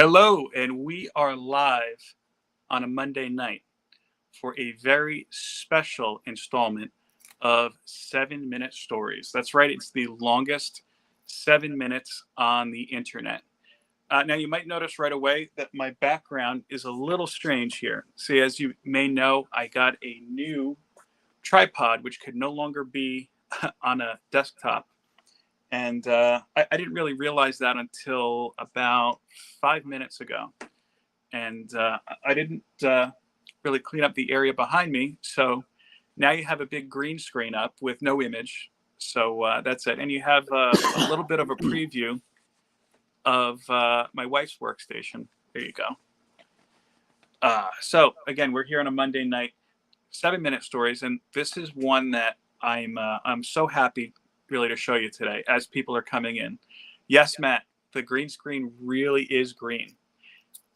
Hello, and we are live on a Monday night for a very special installment of 7 Minute Stories. That's right, it's the longest 7 minutes on the internet. Now, you might notice right away that my background is a little strange here. See, as you may know, I got a new tripod, which could no longer be on a desktop. And I didn't really realize that until about 5 minutes ago. And I didn't really clean up the area behind me. So now you have a big green screen up with no image. So that's it. And you have a little bit of a preview of my wife's workstation. There you go. So again, we're here on a Monday night, 7 Minute Stories. And this is one that I'm so happy really to show you today as people are coming in. Yes, Matt, the green screen really is green.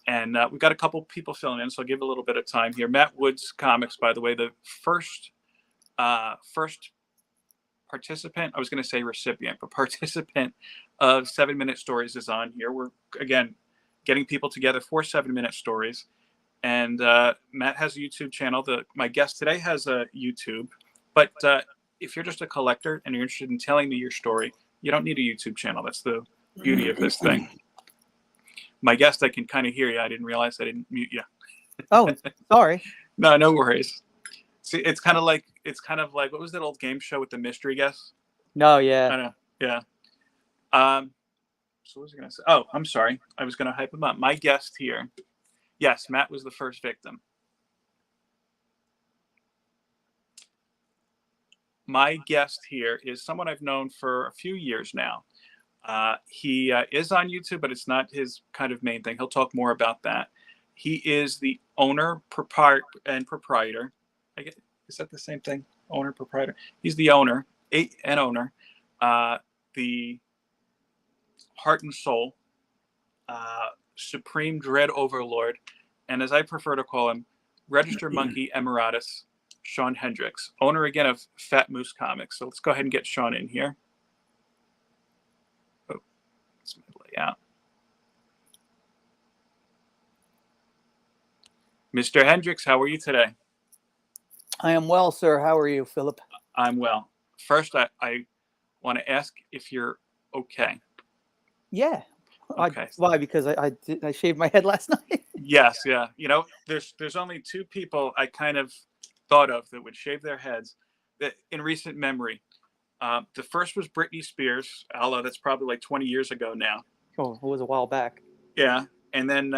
And we've got a couple people filling in, so I'll give a little bit of time here. Matt Wood's Comics, by the way, the first participant, I was going to say recipient, but participant of 7 Minute Stories is on here. We're, again, getting people together for 7 Minute Stories. And Matt has a YouTube channel. My guest today has a YouTube, but if you're just a collector and you're interested in telling me your story, you don't need a YouTube channel. That's the beauty of this thing. My guest, I can kind of hear you. I didn't realize I didn't mute you. Oh, sorry. No worries. See, it's kind of like what was that old game show with the mystery guest? No, yeah. I know. Yeah. So what was I going to say? Oh, I'm sorry. I was going to hype him up. My guest here. Yes, Matt was the first victim. My guest here is someone I've known for a few years now. He is on YouTube, but it's not his kind of main thing. He'll talk more about that. He is the owner, proprietor. Is that the same thing? Owner, proprietor. He's the owner, the heart and soul, Supreme Dread Overlord, and as I prefer to call him, registered Monkey Emeritus, Shawn Hendricks, owner again of Fat Moose Comics. So let's go ahead and get Shawn in here. Oh, that's my layout. Mr. Hendricks, how are you today? I am well, sir. How are you, Philip? I'm well. First, I want to ask if you're okay. Yeah. Okay. Why? Because I shaved my head last night. Yes, yeah. You know, there's only two people I kind of thought of that would shave their heads that in recent memory. The first was Britney Spears, although that's probably like 20 years ago now. Oh, it was a while back. Yeah. And then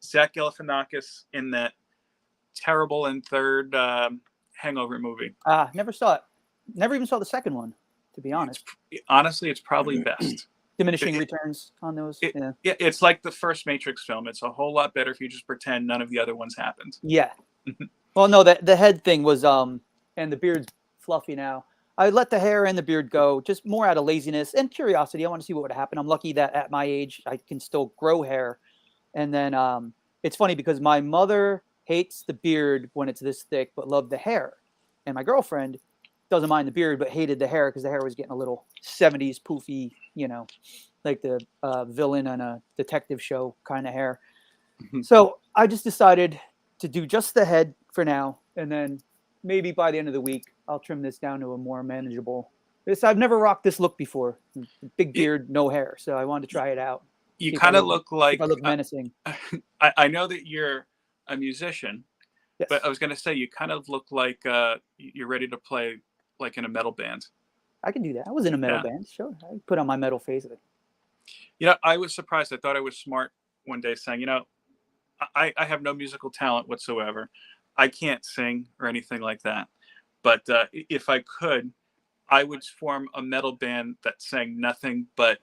Zach Galifianakis in that terrible and third Hangover movie. Never saw it. Never even saw the second one, to be honest. Honestly, it's probably best. Diminishing returns on those. Yeah, it's like the first Matrix film. It's a whole lot better if you just pretend none of the other ones happened. Yeah. Well, no, the head thing was and the beard's fluffy now. I let the hair and the beard go just more out of laziness and curiosity. I want to see what would happen. I'm lucky that at my age I can still grow hair. And then it's funny because my mother hates the beard when it's this thick, but loved the hair. And my girlfriend doesn't mind the beard, but hated the hair because the hair was getting a little 70s poofy, like the villain on a detective show kind of hair. So I just decided to do just the head for now. And then maybe by the end of the week, I'll trim this down to a more manageable. I've never rocked this look before. Big beard, no hair. So I wanted to try it out. You kind of look like... I look menacing. I know that you're a musician, yes. But I was going to say you kind of look like you're ready to play like in a metal band. I can do that. I was in a metal band. Sure. I put on my metal face. I was surprised. I thought I was smart one day saying, I have no musical talent whatsoever. I can't sing or anything like that. But if I could, I would form a metal band that sang nothing but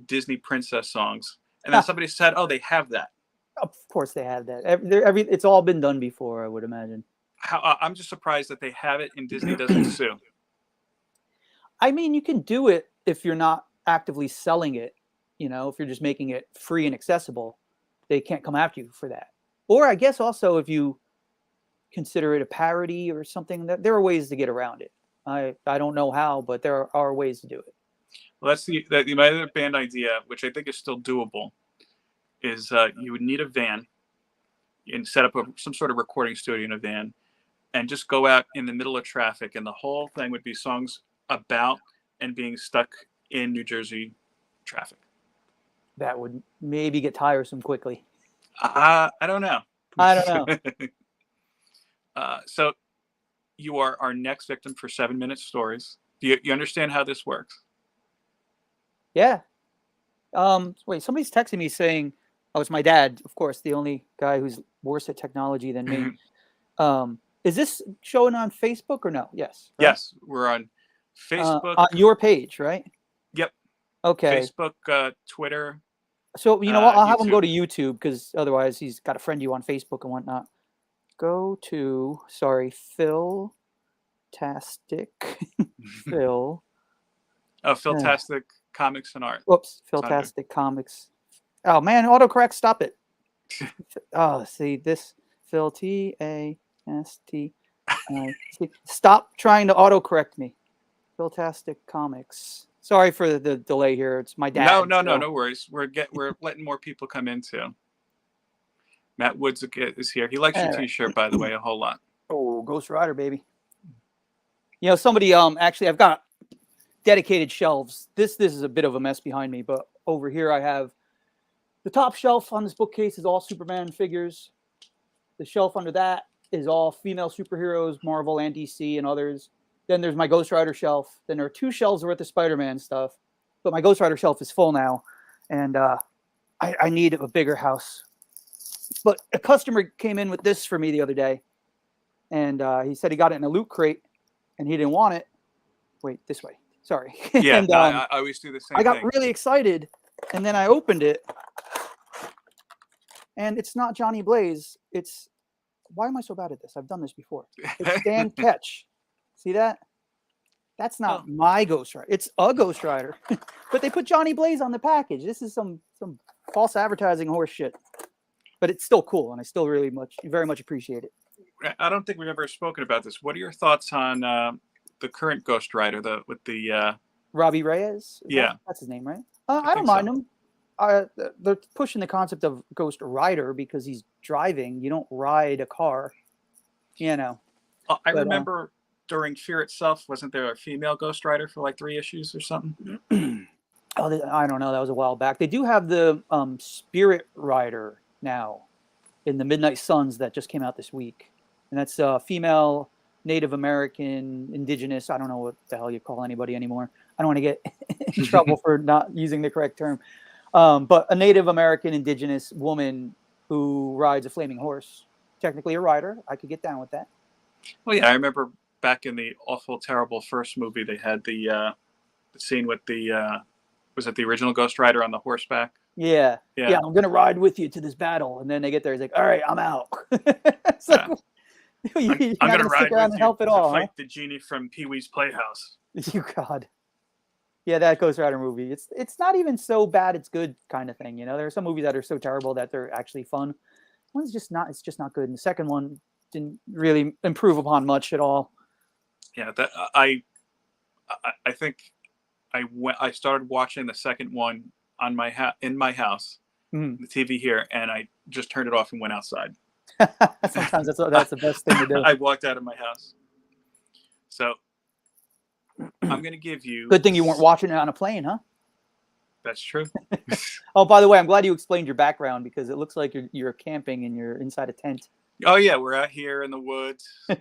Disney princess songs. And then somebody said, oh, they have that. Of course they have that. It's all been done before, I would imagine. I'm just surprised that they have it and Disney doesn't sue. I mean, you can do it if you're not actively selling it. If you're just making it free and accessible, they can't come after you for that. Or I guess also if you consider it a parody or something, that there are ways to get around it. I don't know how, but there are ways to do it. Well, that's my other band idea, which I think is still doable, is you would need a van and set up some sort of recording studio in a van and just go out in the middle of traffic. And the whole thing would be songs about and being stuck in New Jersey traffic. That would maybe get tiresome quickly. I don't know. I don't know. So you are our next victim for 7-minute stories. Do you understand how this works? Yeah. Wait, somebody's texting me saying, oh, it's my dad, of course, the only guy who's worse at technology than me. Is this showing on Facebook or no? Yes. Right? Yes, we're on Facebook. On your page, right? Yep. Okay. Facebook, Twitter. So, you know what? I'll have him YouTube. go to YouTube because otherwise he's got to friend you on Facebook and whatnot. Go to, Philtastic. Phil. Oh, Philtastic Comics and Art. Whoops, Philtastic Comics. Oh, man, autocorrect, stop it. Oh, see, this, Phil, T-A-S-T. Stop trying to autocorrect me. Philtastic Comics. Sorry for the delay here. It's my dad. No worries. We're letting more people come in too. Matt Woods is here. He likes your T-shirt, by the way, a whole lot. Oh, Ghostwriter, baby. You know, somebody actually, I've got dedicated shelves. This is a bit of a mess behind me, but over here I have the top shelf on this bookcase is all Superman figures. The shelf under that is all female superheroes, Marvel and DC and others. Then there's my Ghostwriter shelf. Then there are 2 shelves worth of Spider-Man stuff. But my Ghostwriter shelf is full now. And I need a bigger house. But a customer came in with this for me the other day. And he said he got it in a loot crate. And he didn't want it. Wait, this way. Sorry. Yeah, and, I always do the same thing. I got really excited. And then I opened it. And it's not Johnny Blaze. It's... Why am I so bad at this? I've done this before. It's Dan Ketch. See that? That's not my Ghostwriter. It's a Ghostwriter. But they put Johnny Blaze on the package. This is some false advertising horse shit. But it's still cool, and I still very much appreciate it. I don't think we've ever spoken about this. What are your thoughts on the current Ghostwriter, with the Robbie Reyes? That's his name, right? I don't mind him. They're pushing the concept of Ghost Rider because he's driving. You don't ride a car, you know. I remember during Fear Itself, wasn't there a female Ghost Rider for like 3 issues or something? I don't know. That was a while back. They do have the Spirit Rider now in the Midnight Suns that just came out this week. And that's female, Native American, indigenous. I don't know what the hell you call anybody anymore. I don't want to get in trouble for not using the correct term. But a Native American, indigenous woman who rides a flaming horse. Technically a rider. I could get down with that. Well, yeah, I remember back in the awful, terrible first movie, they had the scene with was it the original Ghost Rider on the horseback? Yeah. I'm going to ride with you to this battle. And then they get there. He's like, all right, I'm out. It's like, you're I'm not going to stick ride around with and you help at all, fight the genie from Pee-wee's Playhouse. You God. Yeah, that Ghost Rider movie. It's not even so bad it's good kind of thing. You know, there are some movies that are so terrible that they're actually fun. One's just not. It's just not good. And the second one didn't really improve upon much at all. Yeah, that I think I started watching the second one on in my house, the TV here, and I just turned it off and went outside. Sometimes that's the best thing to do. I walked out of my house. So I'm going to give you... Good thing you weren't watching it on a plane, huh? That's true. Oh, by the way, I'm glad you explained your background because it looks like you're camping and you're inside a tent. Oh, yeah. We're out here in the woods. You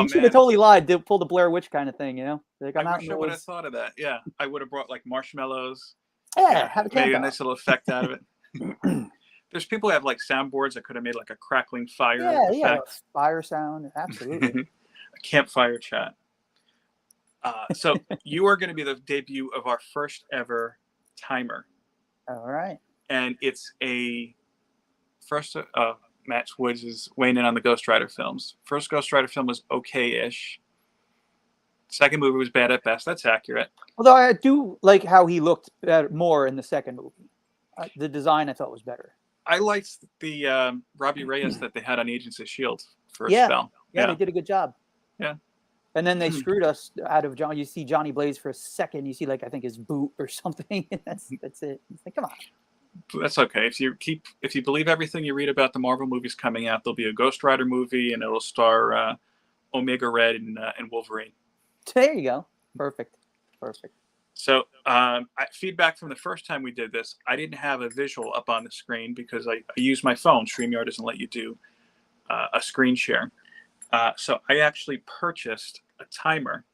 should have totally lied. Pull the Blair Witch kind of thing, you know? Like, I wish I would have thought of that. Yeah. I would have brought like marshmallows. Yeah, have a camp maybe out. A nice little effect out of it. There's people who have like soundboards that could have made like a crackling fire effect. Yeah, fire sound. Absolutely. A campfire chat. So you are going to be the debut of our first ever timer. All right. And it's first Matt Woods is weighing in on the Ghost Rider films. First Ghost Rider film was okay-ish. Second movie was bad at best. That's accurate. Although I do like how he looked more in the second movie. The design I thought was better. I liked the Robbie Reyes that they had on Agents of S.H.I.E.L.D. for a spell. Yeah, they did a good job. Yeah. And then they screwed us out of John. You see Johnny Blaze for a second. You see, like, I think his boot or something. And that's it. It's like, come on. That's okay. If you believe everything you read about the Marvel movies coming out, there'll be a Ghostwriter movie, and it'll star Omega Red and Wolverine. There you go. Perfect. So feedback from the first time we did this, I didn't have a visual up on the screen because I use my phone. StreamYard doesn't let you do a screen share. So I actually purchased a timer,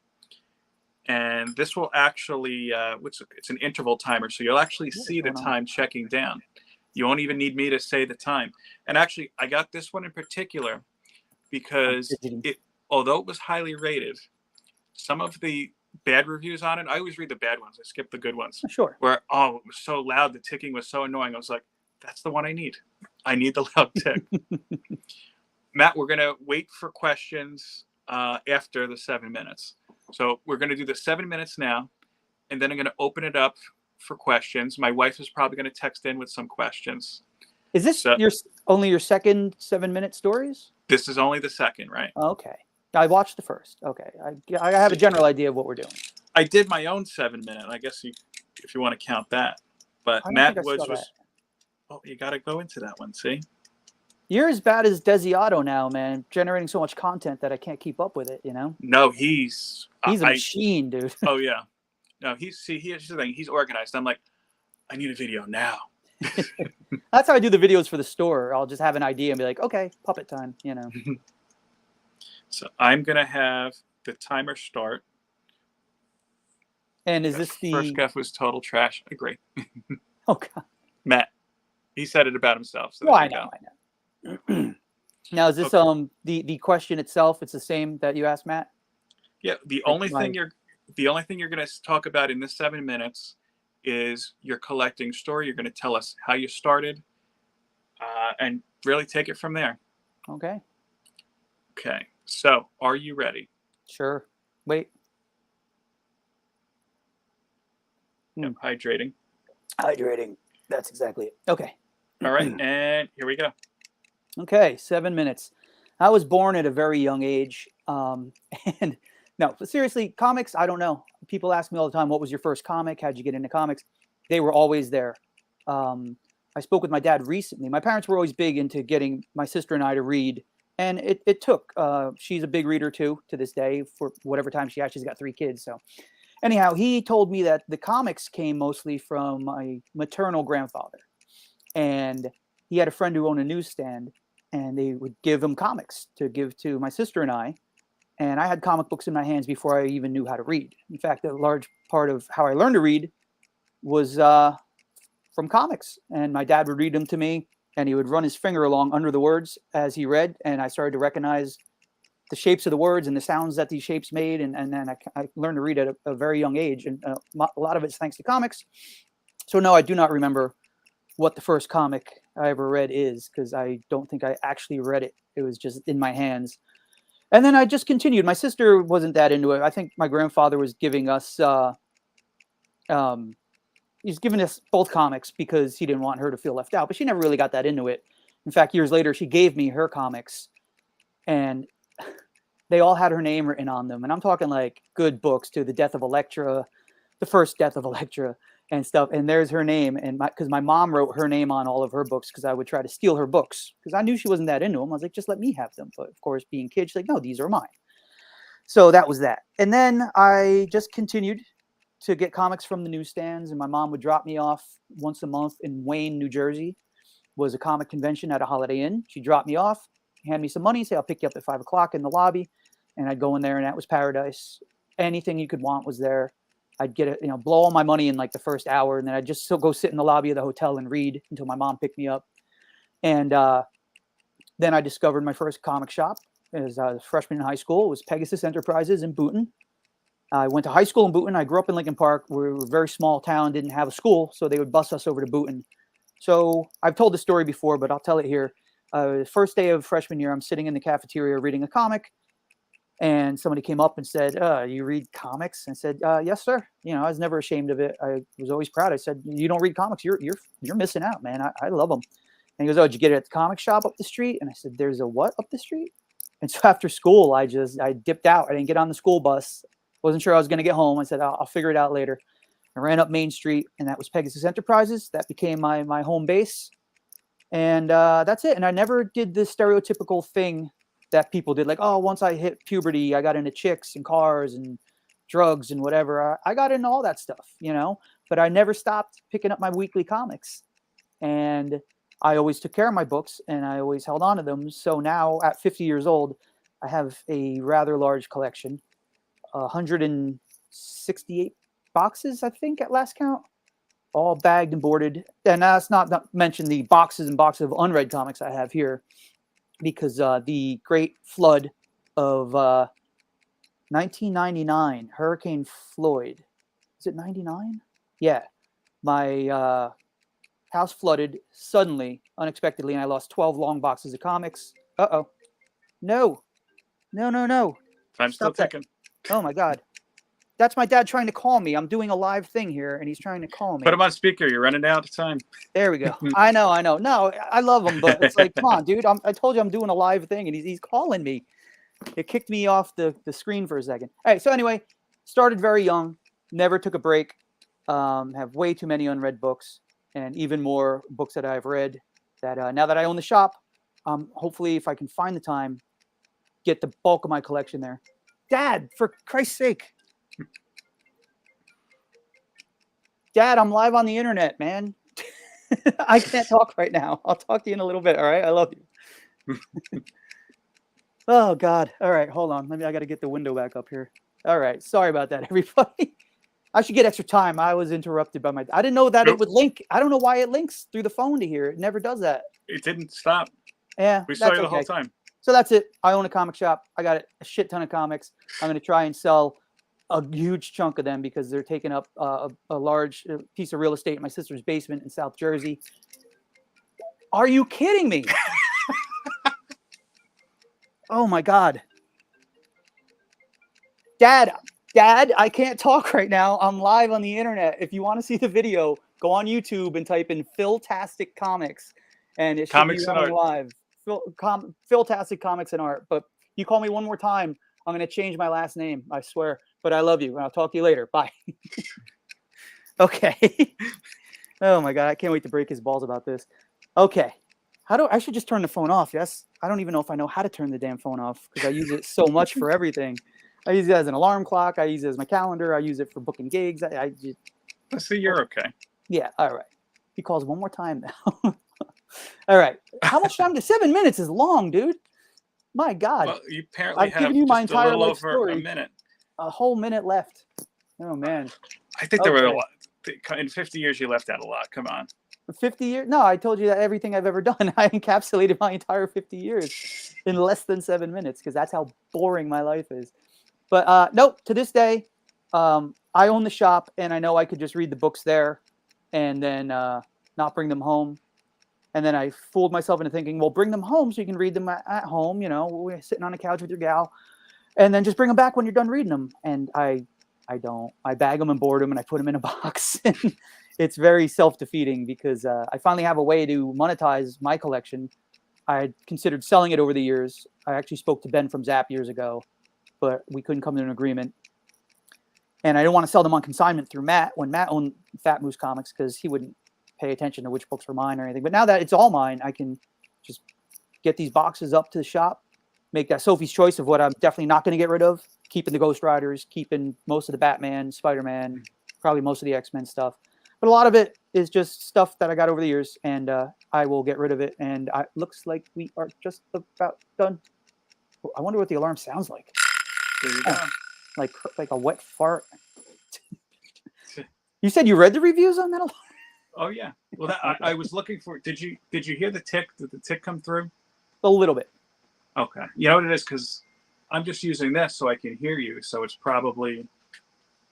and this will actually, it's an interval timer. So you'll actually see the time checking down. You won't even need me to say the time. And actually, I got this one in particular because although it was highly rated, some of the bad reviews on it, I always read the bad ones. I skip the good ones. Sure. Where, it was so loud. The ticking was so annoying. I was like, that's the one I need. I need the loud tick. Matt, we're going to wait for questions after the 7 minutes. So we're going to do the 7 minutes now, and then I'm going to open it up for questions. My wife is probably going to text in with some questions. Is this only your second 7-minute stories? This is only the second, right? Okay. I watched the first. Okay. I have a general idea of what we're doing. I did my own 7-minute. I guess if you want to count that. But Matt Woods was... Oh, you got to go into that one, see? You're as bad as Desiato now, man. Generating so much content that I can't keep up with it, you know? No, he's a machine, dude. Oh, yeah. No, here's the thing. He's organized. I'm like, I need a video now. That's how I do the videos for the store. I'll just have an idea and be like, okay, puppet time, you know. So I'm going to have the timer start. And is this the... First guess was total trash. I agree. Oh, God. Matt, he said it about himself. So I know. Now, is this the question itself? It's the same that you asked Matt? Yeah. The only thing you're going to talk about in this 7 minutes is your collecting story. You're going to tell us how you started, and really take it from there. Okay. Okay. So, are you ready? Sure. Wait. Yep, hydrating. That's exactly it. Okay. All right, and here we go. Okay, 7 minutes. I was born at a very young age. And no, but seriously, comics, I don't know. People ask me all the time, what was your first comic? How'd you get into comics? They were always there. I spoke with my dad recently. My parents were always big into getting my sister and I to read. And it took. She's a big reader, too, to this day, for whatever time she has. She's got 3 kids. So anyhow, he told me that the comics came mostly from my maternal grandfather. And he had a friend who owned a newsstand, and they would give him comics to give to my sister and I. And I had comic books in my hands before I even knew how to read. In fact, a large part of how I learned to read was from comics. And my dad would read them to me, and he would run his finger along under the words as he read. And I started to recognize the shapes of the words and the sounds that these shapes made. And then I learned to read at a very young age. And a lot of it's thanks to comics. So no, I do not remember what the first comic I ever read is, because I don't think I actually read it. It was just in my hands. And then I just continued. My sister wasn't that into it. I think my grandfather was giving us, he's giving us both comics because he didn't want her to feel left out, but she never really got that into it. In fact, years later, she gave me her comics, and they all had her name written on them. And I'm talking like good books, to The Death of Elektra, the first Death of Elektra, and stuff. And there's her name. And because my mom wrote her name on all of her books, because I would try to steal her books, because I knew she wasn't that into them. I was like, just let me have them. But of course, being kid, she's like, no, these are mine. So that was that. And then I just continued to get comics from the newsstands, and my mom would drop me off once a month in Wayne, New Jersey. Was a comic convention at a Holiday Inn. She'd drop me off, hand me some money, say, I'll pick you up at 5 o'clock in the lobby. And I'd go in there, and that was paradise. Anything you could want was there. I'd get it, blow all my money in like the first hour, and then I'd just still go sit in the lobby of the hotel and read until my mom picked me up. And then I discovered my first comic shop as a freshman in high school. It was Pegasus Enterprises in Boonton. I went to high school in Boonton. I grew up in Lincoln Park. We were a very small town, didn't have a school, so they would bus us over to Boonton. So I've told the story before, but I'll tell it here. The first day of freshman year, I'm sitting in the cafeteria reading a comic. And somebody came up and said, you read comics? I said, yes, sir. I was never ashamed of it. I was always proud. I said, you don't read comics. You're missing out, man. I love them. And he goes, oh, did you get it at the comic shop up the street? And I said, there's a what up the street? And so after school, I dipped out. I didn't get on the school bus. Wasn't sure I was going to get home. I said, I'll figure it out later. I ran up Main Street, and that was Pegasus Enterprises. That became my home base. And that's it. And I never did the stereotypical thing that people did. Like, oh, once I hit puberty, I got into chicks and cars and drugs and whatever. I got into all that stuff, you know. But I never stopped picking up my weekly comics. And I always took care of my books, and I always held on to them. So now at 50 years old, I have a rather large collection, 168 boxes, I think, at last count, all bagged and boarded. And that's not mention the boxes and boxes of unread comics I have here, because the great flood of 1999, Hurricane Floyd, is it 99? Yeah, my house flooded suddenly, unexpectedly, and I lost 12 long boxes of comics. Uh-oh. No. Time's still ticking. Oh, my God. That's my dad trying to call me. I'm doing a live thing here, and he's trying to call me. Put him on speaker. You're running out of time. There we go. I know. No, I love him, but it's like, come on, dude. I told you I'm doing a live thing, and he's calling me. It kicked me off the screen for a second. All right, so anyway, started very young. Never took a break. Have way too many unread books, and even more books that I've read that now that I own the shop, hopefully, if I can find the time, get the bulk of my collection there. Dad, for Christ's sake. Dad, I'm live on the internet, man. I can't talk right now. I'll talk to you in a little bit, all right? I love you. Oh, God. All right, hold on. I got to get the window back up here. All right. Sorry about that, everybody. I should get extra time. I was interrupted by my... I didn't know that It would link. I don't know why it links through the phone to here. It never does that. It didn't stop. Yeah, we saw you the whole time. So that's it. I own a comic shop. I got a shit ton of comics. I'm going to try and sell a huge chunk of them because they're taking up a large piece of real estate in my sister's basement in South Jersey. Are you kidding me? Oh, my God. Dad, I can't talk right now. I'm live on the internet. If you want to see the video, go on YouTube and type in Philtastic Comics, and it should Comics be running live. Philtastic Comics and Art. But you call me one more time, I'm going to change my last name, I swear. But I love you, and I'll talk to you later. Bye. Okay. Oh, my God. I can't wait to break his balls about this. Okay. I should just turn the phone off, yes? I don't even know if I know how to turn the damn phone off because I use it so much for everything. I use it as an alarm clock. I use it as my calendar. I use it for booking gigs. I just... Let's see, you're okay. Yeah, all right. He calls one more time now. All right. How much time? 7 minutes is long, dude. My God. Well, you apparently I've given you my entire a little over story. a minute. A whole minute left. Oh, man. I think there were a lot. In 50 years, you left out a lot. Come on. 50 years? No, I told you that everything I've ever done. I encapsulated my entire 50 years in less than 7 minutes because that's how boring my life is. But nope, to this day, I own the shop, and I know I could just read the books there and then not bring them home. And then I fooled myself into thinking, well, bring them home so you can read them at home, you know, we're sitting on a couch with your gal, and then just bring them back when you're done reading them. And I don't. I bag them and board them, and I put them in a box. It's very self-defeating because I finally have a way to monetize my collection. I had considered selling it over the years. I actually spoke to Ben from Zap years ago, but we couldn't come to an agreement. And I didn't want to sell them on consignment through Matt when Matt owned Fat Moose Comics because he wouldn't pay attention to which books were mine or anything. But now that it's all mine, I can just get these boxes up to the shop, make that Sophie's choice of what I'm definitely not going to get rid of, keeping the Ghostwriters, keeping most of the Batman, Spider-Man, probably most of the X-Men stuff. But a lot of it is just stuff that I got over the years, and I will get rid of it. And it looks like we are just about done. I wonder what the alarm sounds like. There you go. Like a wet fart. You said you read the reviews on that alarm? Oh yeah. Well, I was looking for. Did you hear the tick? Did the tick come through? A little bit. Okay. You know what it is? Because I'm just using this so I can hear you. So it's probably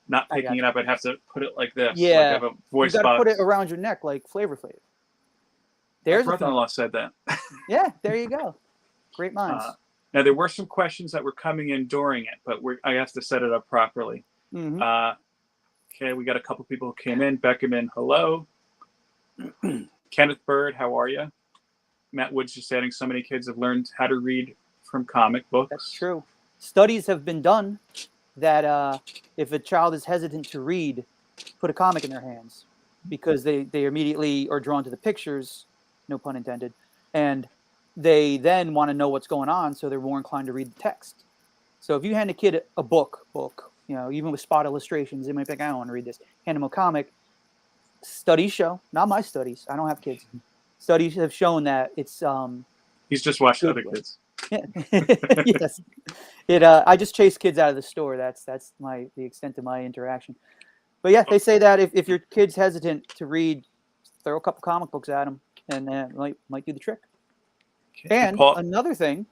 not picking it up. I'd have to put it like this. Yeah. Like I have a voice you got to box. put it around your neck like Flavor Flav. There's My brother-in-law said that. Yeah, there you go. Great minds. Now, there were some questions that were coming in during it, but I have to set it up properly. Mm-hmm. Okay, we got a couple people who came in. Beckerman, hello. Kenneth Bird, how are you? Matt Woods just adding, so many kids have learned how to read from comic books. That's true. Studies have been done that if a child is hesitant to read, put a comic in their hands because they immediately are drawn to the pictures, no pun intended, and they then want to know what's going on, so they're more inclined to read the text. So if you hand a kid a book, even with spot illustrations, they might be like, I don't want to read this. Hand them a comic. Studies show, not my studies, I don't have kids. Studies have shown that it's He's just watched other kids. Yes. I just chase kids out of the store. That's the extent of my interaction. But yeah, they say that if your kid's hesitant to read, throw a couple comic books at them, and might do the trick. Okay. And Paul, another thing,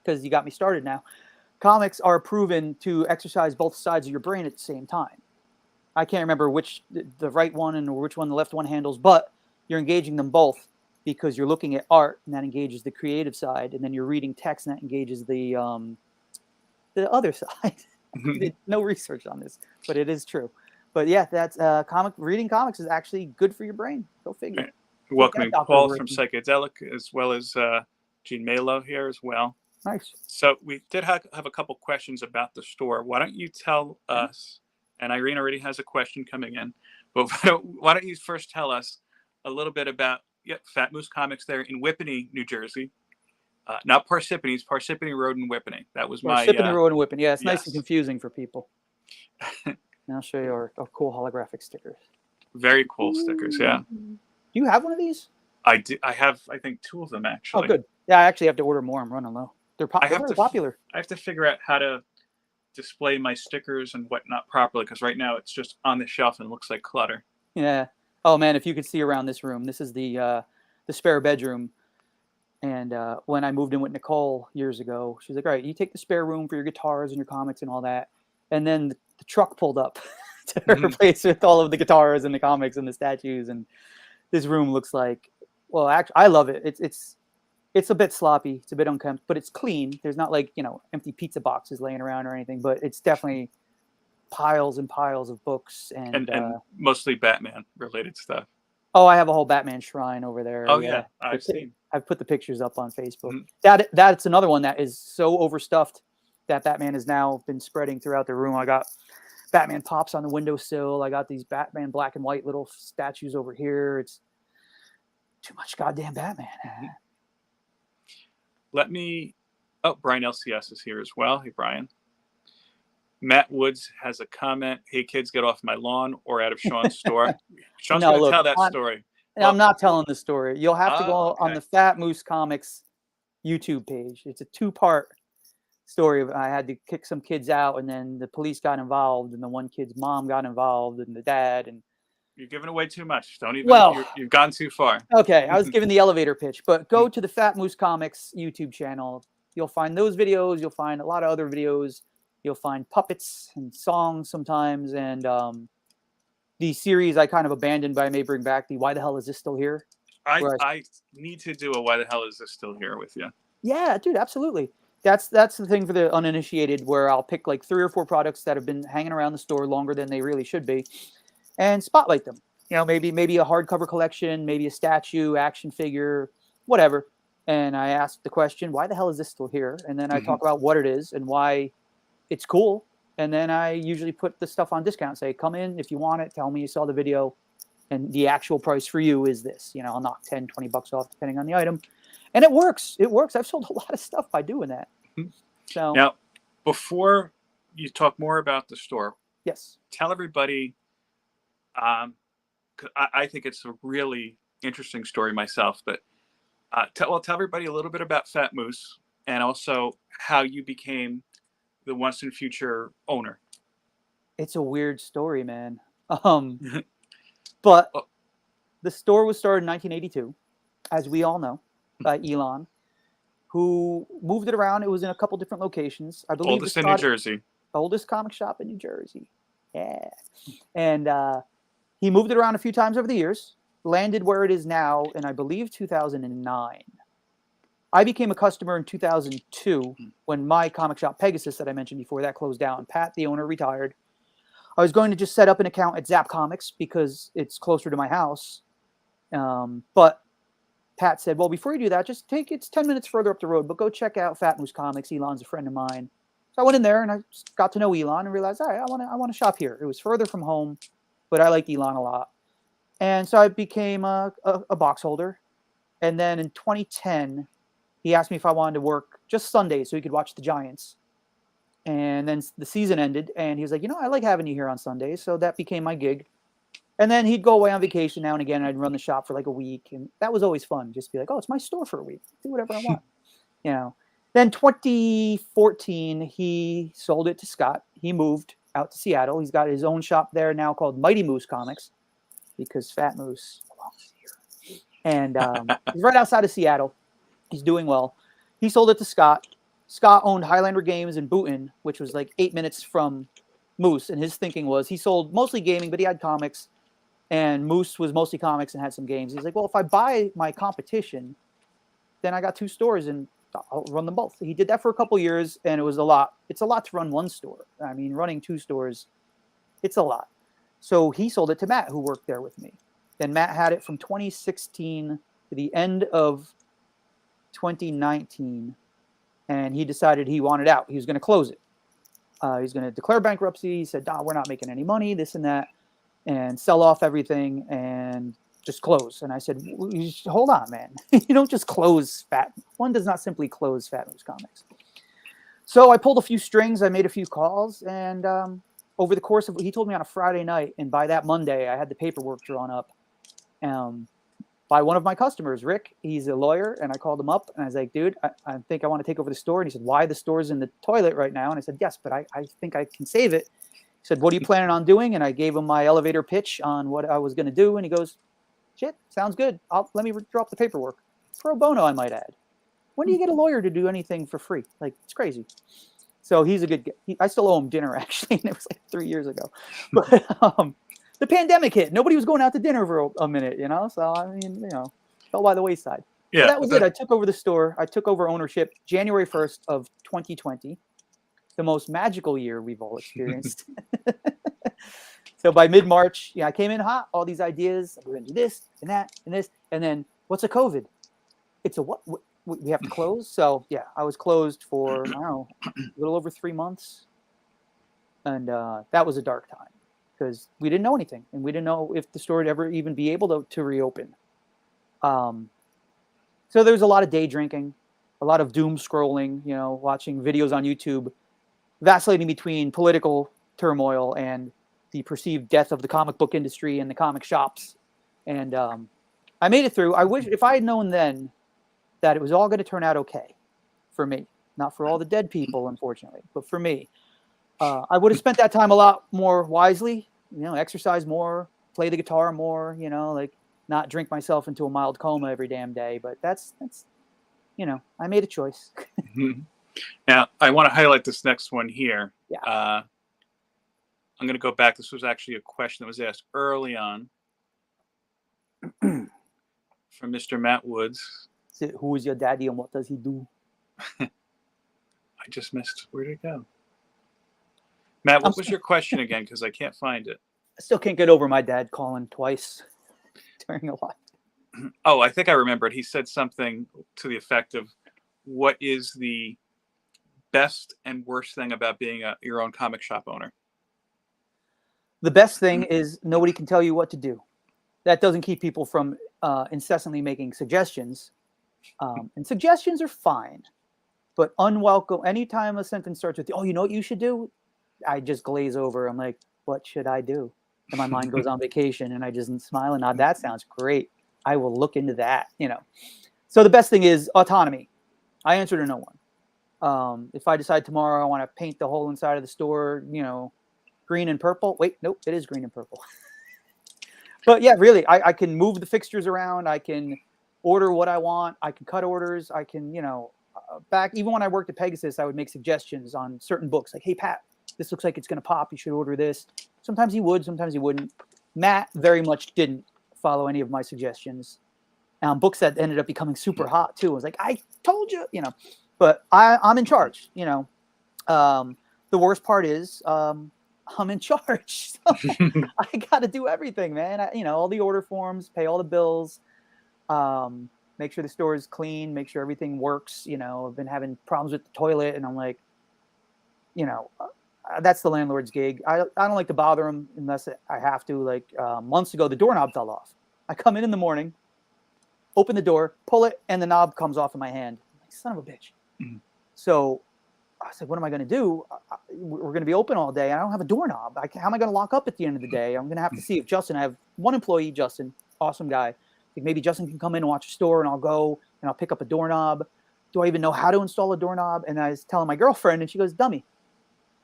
because you got me started now, comics are proven to exercise both sides of your brain at the same time. I can't remember which the right one and which one the left one handles, but you're engaging them both because you're looking at art and that engages the creative side, and then you're reading text and that engages the other side. No research on this, but it is true. But yeah, that's reading comics is actually good for your brain. Go figure. Okay. Welcoming Paul from Psychedelic, as well as Gene Malo here as well. Nice. So we did have a couple questions about the store. Why don't you tell us, and Irene already has a question coming in, but why don't you first tell us a little bit about Fat Moose Comics there in Whippany, New Jersey. Not Parsippany, it's Parsippany Road in Whippany. That was my... Parsippany Road in Whippany. Yeah, it's nice and confusing for people. And I'll show you our cool holographic stickers. Very cool stickers, yeah. Do you have one of these? I do. I have, I think, 2 of them, actually. Oh, good. Yeah, I actually have to order more. I'm running low. They're very popular. I have to figure out how to display my stickers and whatnot properly, because right now it's just on the shelf and it looks like clutter. Yeah. Oh, man, if you could see around this room, this is the spare bedroom. And when I moved in with Nicole years ago, she's like, all right, you take the spare room for your guitars and your comics and all that. And then the truck pulled up to replace with all of the guitars and the comics and the statues. And this room looks like, well, actually, I love it. It's a bit sloppy. It's a bit unkempt, but it's clean. There's not like, empty pizza boxes laying around or anything, but it's definitely piles and piles of books and mostly Batman related stuff. Oh, I have a whole Batman shrine over there. Oh yeah, I've seen. I've put the pictures up on Facebook. That's another one that is so overstuffed that Batman has now been spreading throughout the room. I got Batman pops on the windowsill. I got these Batman black and white little statues over here. It's too much goddamn Batman. Brian LCS is here as well. Hey, Brian. Matt Woods has a comment. Hey, kids, get off my lawn or out of Sean's store. Sean's going to tell that story. I'm not telling the story. You'll have to go on the Fat Moose Comics YouTube page. It's a 2-part story. I had to kick some kids out, and then the police got involved, and the one kid's mom got involved, and the dad. And you're giving away too much. Don't even. You've gone too far. Okay, I was giving the elevator pitch, but go to the Fat Moose Comics YouTube channel. You'll find those videos. You'll find a lot of other videos. You'll find puppets and songs sometimes, and the series I kind of abandoned, but I may bring back the "Why the hell is this still here?" I need to do a "Why the hell is this still here?" with you. Yeah, dude, absolutely. That's the thing for the uninitiated, where I'll pick like 3 or 4 products that have been hanging around the store longer than they really should be, and spotlight them. Maybe a hardcover collection, maybe a statue, action figure, whatever. And I ask the question, "Why the hell is this still here?" And then I talk about what it is and why it's cool. And then I usually put the stuff on discount. Say, come in if you want it. Tell me you saw the video. And the actual price for you is this. I'll knock 10, 20 bucks off depending on the item. And it works. It works. I've sold a lot of stuff by doing that. So now, before you talk more about the store, yes, tell everybody, 'cause I think it's a really interesting story myself, but tell everybody a little bit about Fat Moose and also how you became the Once and Future owner. It's a weird story, man. But the store was started in 1982, as we all know, by Elon, who moved it around. It was in a couple different locations. I believe oldest in New Jersey. Oldest comic shop in New Jersey. Yeah. And he moved it around a few times over the years, landed where it is now in, I believe, 2009. I became a customer in 2002 when my comic shop, Pegasus, that I mentioned before, that closed down. Pat, the owner, retired. I was going to just set up an account at Zap Comics because it's closer to my house. But Pat said, well, before you do that, just it's 10 minutes further up the road, but go check out Fat Moose Comics. Elon's a friend of mine. So I went in there and I got to know Elon and realized, all right, I want to shop here. It was further from home. but I liked Elon a lot. And so I became a box holder. And then in 2010, he asked me if I wanted to work just Sundays so he could watch the Giants. And then the season ended, and he was like, I like having you here on Sundays. So that became my gig. And then he'd go away on vacation now and again, and I'd run the shop for like a week. And that was always fun. Just be like, oh, it's my store for a week. Do whatever I want. Then 2014, he sold it to Scott. He moved out to Seattle. He's got his own shop there now called Mighty Moose Comics because Fat Moose belongs here. And he's right outside of Seattle. He's doing well. He sold it to Scott. Scott owned Highlander Games in Boonton, which was like 8 minutes from Moose. And his thinking was he sold mostly gaming, but he had comics. And Moose was mostly comics and had some games. He's like, well, if I buy my competition, then I got 2 stores and I'll run them both. He did that for a couple years, and it was a lot. It's a lot to run 1 store. I mean, running 2 stores, it's a lot. So he sold it to Matt, who worked there with me. Then Matt had it from 2016 to the end of 2019, and he decided he wanted out. He was going to close it. He's going to declare bankruptcy. He said, we're not making any money, this and that, and sell off everything and just close. And I said, hold on, man. You don't just close one does not simply close Fat Moose Comics. So I pulled a few strings. I made a few calls. And over the course of, he told me on a Friday night. And by that Monday, I had the paperwork drawn up by one of my customers, Rick. He's a lawyer. And I called him up and I was like, dude, I think I want to take over the store. And he said, why? The store's in the toilet right now. And I said, yes, but I think I can save it. He said, what are you planning on doing? And I gave him my elevator pitch on what I was going to do. And he goes, shit, sounds good. Let me drop the paperwork. Pro bono, I might add. When do you get a lawyer to do anything for free? Like, it's crazy. So he's a good guy. I still owe him dinner, actually, and it was like 3 years ago. But the pandemic hit. Nobody was going out to dinner for a minute, So, I mean, fell by the wayside. Yeah, so that was it. I took over the store. I took over ownership January 1st of 2020, the most magical year we've all experienced. So by mid-March, I came in hot, all these ideas. We're going to do this and that and this. And then what's a COVID? It's a what? We have to close? So, yeah, I was closed for, I don't know, a little over 3 months. And that was a dark time because we didn't know anything. And we didn't know if the store would ever even be able to reopen. So there was a lot of day drinking, a lot of doom scrolling, watching videos on YouTube, vacillating between political turmoil and the perceived death of the comic book industry and the comic shops. And I made it through. I wish if I had known then that it was all going to turn out okay for me, not for all the dead people, unfortunately, but for me, I would have spent that time a lot more wisely, exercise more, play the guitar more, like not drink myself into a mild coma every damn day. But that's I made a choice. Now, I want to highlight this next one here. Yeah. I'm going to go back. This was actually a question that was asked early on from Mr. Matt Woods. Who is your daddy and what does he do? I just missed. Where did it go? Matt, what was your question again? Because I can't find it. I still can't get over my dad calling twice during a live. Oh, I think I remembered. He said something to the effect of, what is the best and worst thing about being your own comic shop owner? The best thing is nobody can tell you what to do. That doesn't keep people from incessantly making suggestions. And suggestions are fine, but unwelcome. Anytime a sentence starts with, oh, you know what you should do? I just glaze over. I'm like, what should I do? And my mind goes on vacation and I just smile and nod. That sounds great. I will look into that, So the best thing is autonomy. I answer to no one. If I decide tomorrow I want to paint the whole inside of the store, green and purple. Wait, nope, it is green and purple. But yeah, really, I can move the fixtures around. I can order what I want. I can cut orders. I can, back even when I worked at Pegasus, I would make suggestions on certain books. Like, hey, Pat, this looks like it's going to pop. You should order this. Sometimes he would, sometimes he wouldn't. Matt very much didn't follow any of my suggestions. Books that ended up becoming super hot too. I was like, I told you, but I'm in charge, The worst part is I'm in charge. So I got to do everything, man. All the order forms, pay all the bills, make sure the store is clean, make sure everything works. I've been having problems with the toilet and I'm like, that's the landlord's gig. I don't like to bother him unless I have to. Like months ago, the doorknob fell off. I come in the morning, open the door, pull it, and the knob comes off in my hand. I'm like, son of a bitch. Mhm. So I said, what am I going to do? We're going to be open all day. I don't have a doorknob. How am I going to lock up at the end of the day? I'm going to have to see if Justin, I have one employee, Justin, awesome guy. Like maybe Justin can come in and watch a store, and I'll go and I'll pick up a doorknob. Do I even know how to install a doorknob? And I was telling my girlfriend, and she goes, dummy,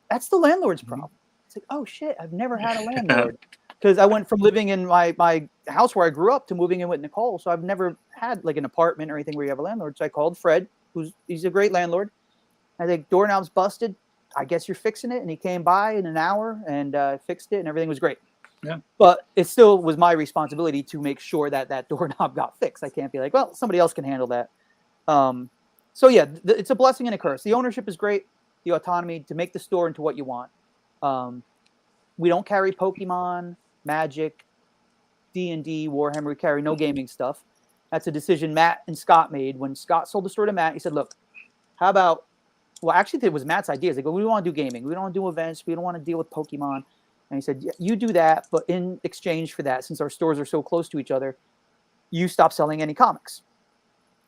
that's the landlord's problem. It's like, oh shit, I've never had a landlord. Because I went from living in my house where I grew up to moving in with Nicole. So I've never had like an apartment or anything where you have a landlord. So I called Fred, he's a great landlord. I think doorknob's busted. I guess you're fixing it. And he came by in an hour and fixed it, and everything was great. Yeah. But it still was my responsibility to make sure that that doorknob got fixed. I can't be like, well, somebody else can handle that. So yeah, it's a blessing and a curse. The ownership is great. The autonomy to make the store into what you want. We don't carry Pokemon, Magic, D&D, Warhammer. We carry no gaming stuff. That's a decision Matt and Scott made. When Scott sold the store to Matt, he said, look, how about, well, actually it was Matt's idea. They go, we want to do gaming. We don't want to do events. We don't want to deal with Pokemon. And he said, yeah, you do that, but in exchange for that, since our stores are so close to each other, you stop selling any comics.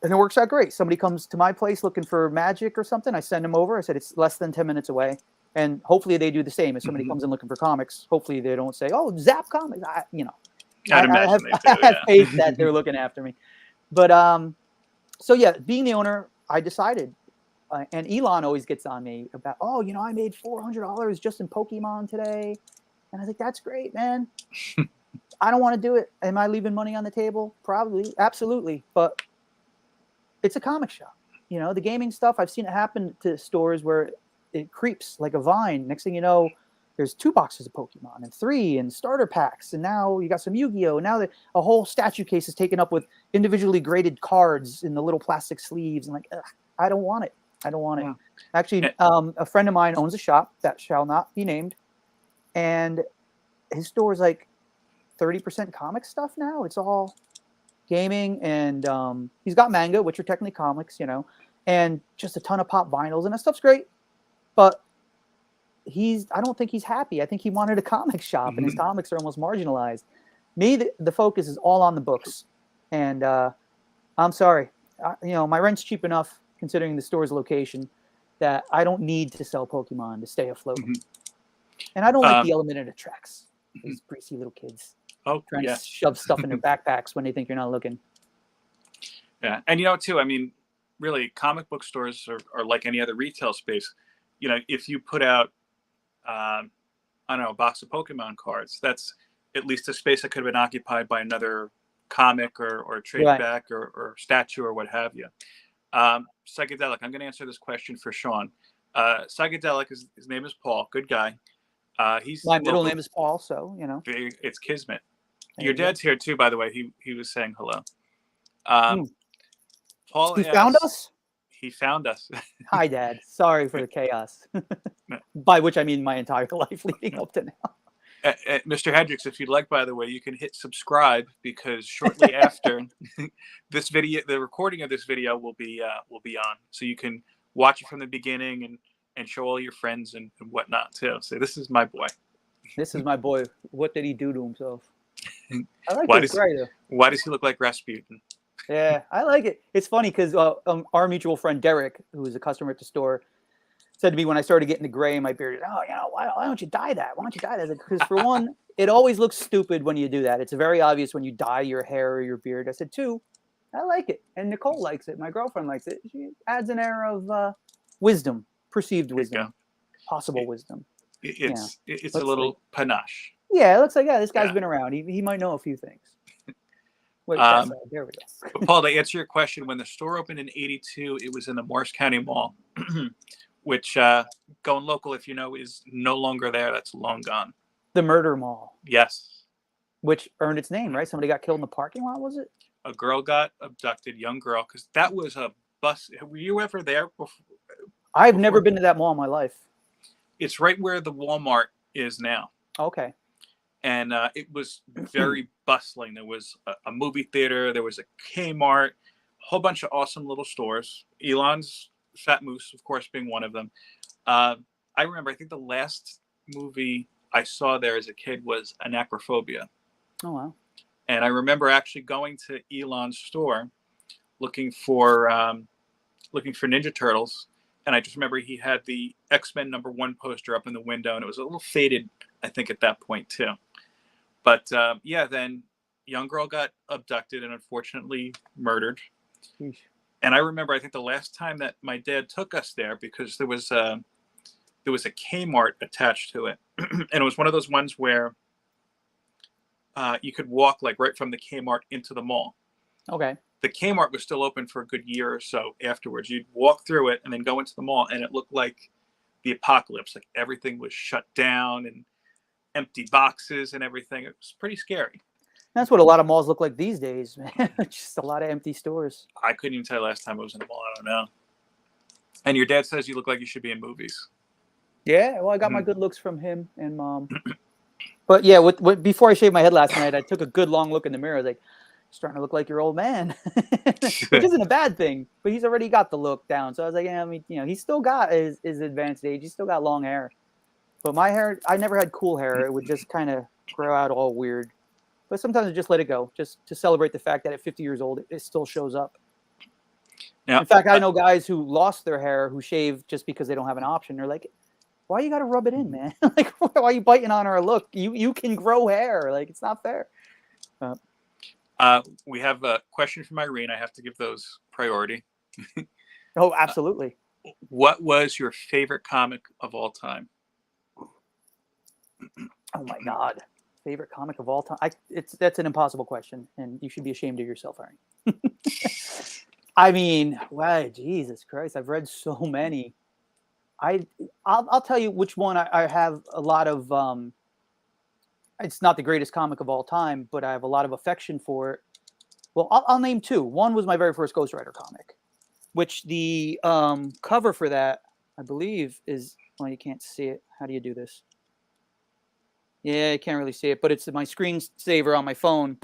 And it works out great. Somebody comes to my place looking for Magic or something. I send them over. I said, it's less than 10 minutes away. And hopefully they do the same. If somebody comes in looking for comics, hopefully they don't say, oh, Zap Comics. I have faith that they're looking after me. But so yeah, being the owner, I decided, and Elon always gets on me about, oh, I made $400 just in Pokemon today. And I think that's great, man. I don't want to do it. Am I leaving money on the table? Probably. Absolutely. But it's a comic shop. The gaming stuff, I've seen it happen to stores where it creeps like a vine. Next thing you know, there's 2 boxes of Pokemon and 3 and starter packs. And now you got some Yu-Gi-Oh! Now a whole statue case is taken up with individually graded cards in the little plastic sleeves. And like, ugh, I don't want it. I don't want it. Actually, a friend of mine owns a shop that shall not be named. And his store is like 30% comic stuff now. It's all gaming, and he's got manga, which are technically comics, and just a ton of pop vinyls, and that stuff's great. But I don't think he's happy. I think he wanted a comic shop, and his comics are almost marginalized. Me, the focus is all on the books, and I'm sorry, my rent's cheap enough considering the store's location that I don't need to sell Pokemon to stay afloat. And I don't like the element it attracts. These greasy little kids trying to shove stuff in their backpacks when they think you're not looking. Yeah, and too, I mean, really, comic book stores are like any other retail space. If you put out, I don't know, a box of Pokemon cards, that's at least a space that could have been occupied by another comic or a trade back or statue or what have you. Psychedelic, I'm going to answer this question for Shawn. Psychedelic, his name is Paul, good guy. My middle name is Paul, so it's Kismet. Your dad's here too, by the way. He was saying hello. Paul, he found us. He found us. Hi, Dad. Sorry for the chaos. By which I mean my entire life leading up to now. Mr. Hendricks, if you'd like, by the way, you can hit subscribe, because shortly after this video, the recording of this video will be on, so you can watch it from the beginning and show all your friends and whatnot too. So this is my boy. This is my boy. What did he do to himself? I like why does he look like Rasputin? Yeah, I like it. It's funny because our mutual friend Derek, who was a customer at the store, said to me when I started getting the gray in my beard, oh, why don't you dye that? Why don't you dye that? Because for one, it always looks stupid when you do that. It's very obvious when you dye your hair or your beard. I said, 2, I like it. And Nicole likes it. My girlfriend likes it. She adds an air of wisdom, perceived wisdom, possible wisdom. It's a little panache. Yeah, it looks like, this guy's been around. He might know a few things. Wait, there we go. Paul, to answer your question, when the store opened in '82, it was in the Morris County Mall, which, going local, if you know, is no longer there. That's long gone. The Murder Mall. Yes. Which earned its name, right? Somebody got killed in the parking lot, was it? A girl got abducted, young girl, because that was a bus. Were you ever there before? I've never been to that mall in my life. It's right where the Walmart is now. Okay. And it was very bustling. There was a movie theater. There was a Kmart, a whole bunch of awesome little stores. Elon's Fat Moose, of course, being one of them. I I remember, I think the last movie I saw there as a kid was Anacrophobia. Oh, wow. And I remember actually going to Elon's store looking for Ninja Turtles. And I just remember he had the X-Men #1 poster up in the window, and it was a little faded, I think, at that point too. But yeah, then young girl got abducted and unfortunately murdered. Sheesh. And I remember, I think the last time that my dad took us there, because there was a Kmart attached to it, and it was one of those ones where you could walk like right from the Kmart into the mall. Okay. The Kmart was still open for a good year or so afterwards. You'd walk through it and then go into the mall, and it looked like the apocalypse. Like everything was shut down and empty boxes and everything. It was pretty scary. That's what a lot of malls look like these days, man. Just a lot of empty stores. I couldn't even tell you last time I was in the mall. I don't know. And your dad says you look like you should be in movies. Yeah, well, I got my good looks from him and mom. But yeah, before I shaved my head last night, I took a good long look in the mirror. I was like, starting to look like your old man, which isn't a bad thing, but he's already got the look down. So I was like, yeah, I mean, he's still got his advanced age. He's still got long hair. But my hair, I never had cool hair. It would just kind of grow out all weird. But sometimes I just let it go, just to celebrate the fact that at 50 years old, it still shows up. Now, in fact, I know guys who lost their hair who shave just because they don't have an option. They're like, why you got to rub it in, man? Like, why are you biting on our look? You can grow hair. Like, it's not fair. We have a question from Irene. I have to give those priority. Oh, absolutely. What was your favorite comic of all time? Oh my God. Favorite comic of all time? That's an impossible question, and you should be ashamed of yourself, Aaron. I mean, wow, Jesus Christ, I've read so many. I'll tell you which one I have a lot of. It's not the greatest comic of all time, but I have a lot of affection for it. Well, I'll name two. One was my very first Ghostwriter comic, which the cover for that, I believe, is, well, you can't see it. How do you do this? Yeah, you can't really see it, but it's my screensaver on my phone.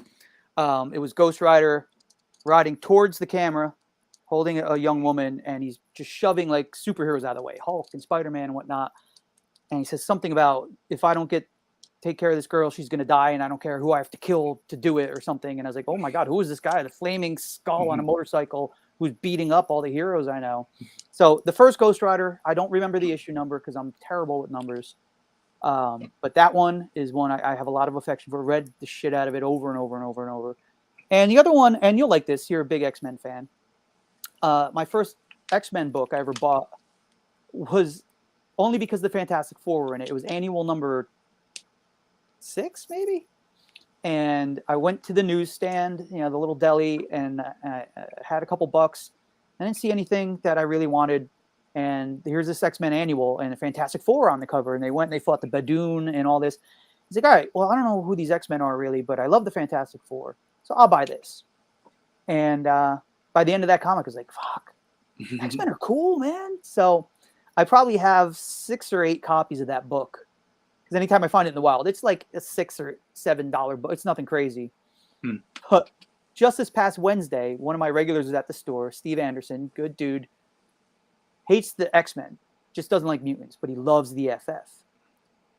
It was Ghostwriter riding towards the camera, holding a young woman, and he's just shoving like superheroes out of the way, Hulk and Spider-Man and whatnot. And he says something about, if I don't take care of this girl, she's going to die, and I don't care who I have to kill to do it or something. And I was like, oh my God, who is this guy? The flaming skull on a motorcycle who's beating up all the heroes I know. So the first Ghostwriter, I don't remember the issue number because I'm terrible with numbers. But that one is one I have a lot of affection for. Read the shit out of it over and over and over and over. And the other one, and you'll like this, you're a big X-Men fan. My first X-Men book I ever bought was only because the Fantastic Four were in it. It was annual number 6, maybe. And I went to the newsstand, the little deli, and I had a couple bucks. I didn't see anything that I really wanted. And here's this X-Men annual and a Fantastic Four on the cover. And they went and they fought the Badoon and all this. He's like, all right, well, I don't know who these X-Men are really, but I love the Fantastic Four. So I'll buy this. And by the end of that comic, I was like, fuck, X-Men are cool, man. So I probably have 6 or 8 copies of that book. Because anytime I find it in the wild, it's like a $6 or $7 book. It's nothing crazy. But just this past Wednesday, one of my regulars was at the store, Steve Anderson, good dude, hates the X-Men, just doesn't like mutants, but he loves the FF.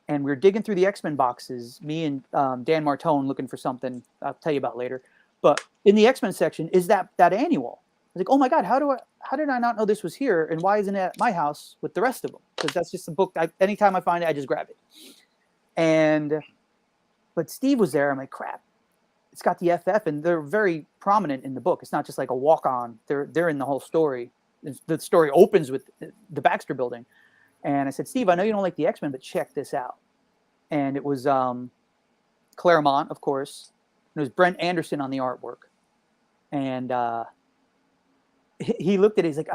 And we were digging through the X-Men boxes, me and Dan Martone looking for something I'll tell you about later. But in the X-Men section is that annual. I was like, oh my God, how did I not know this was here? And why isn't it at my house with the rest of them? Because that's just a book. Anytime I find it, I just grab it. But Steve was there. I'm like, crap. It's got the FF, and they're very prominent in the book. It's not just like a walk-on. They're in the whole story. The story opens with the Baxter Building. And I said, Steve, I know you don't like the X-Men, but check this out. And it was Claremont, of course. And it was Brent Anderson on the artwork. And he looked at it. He's like,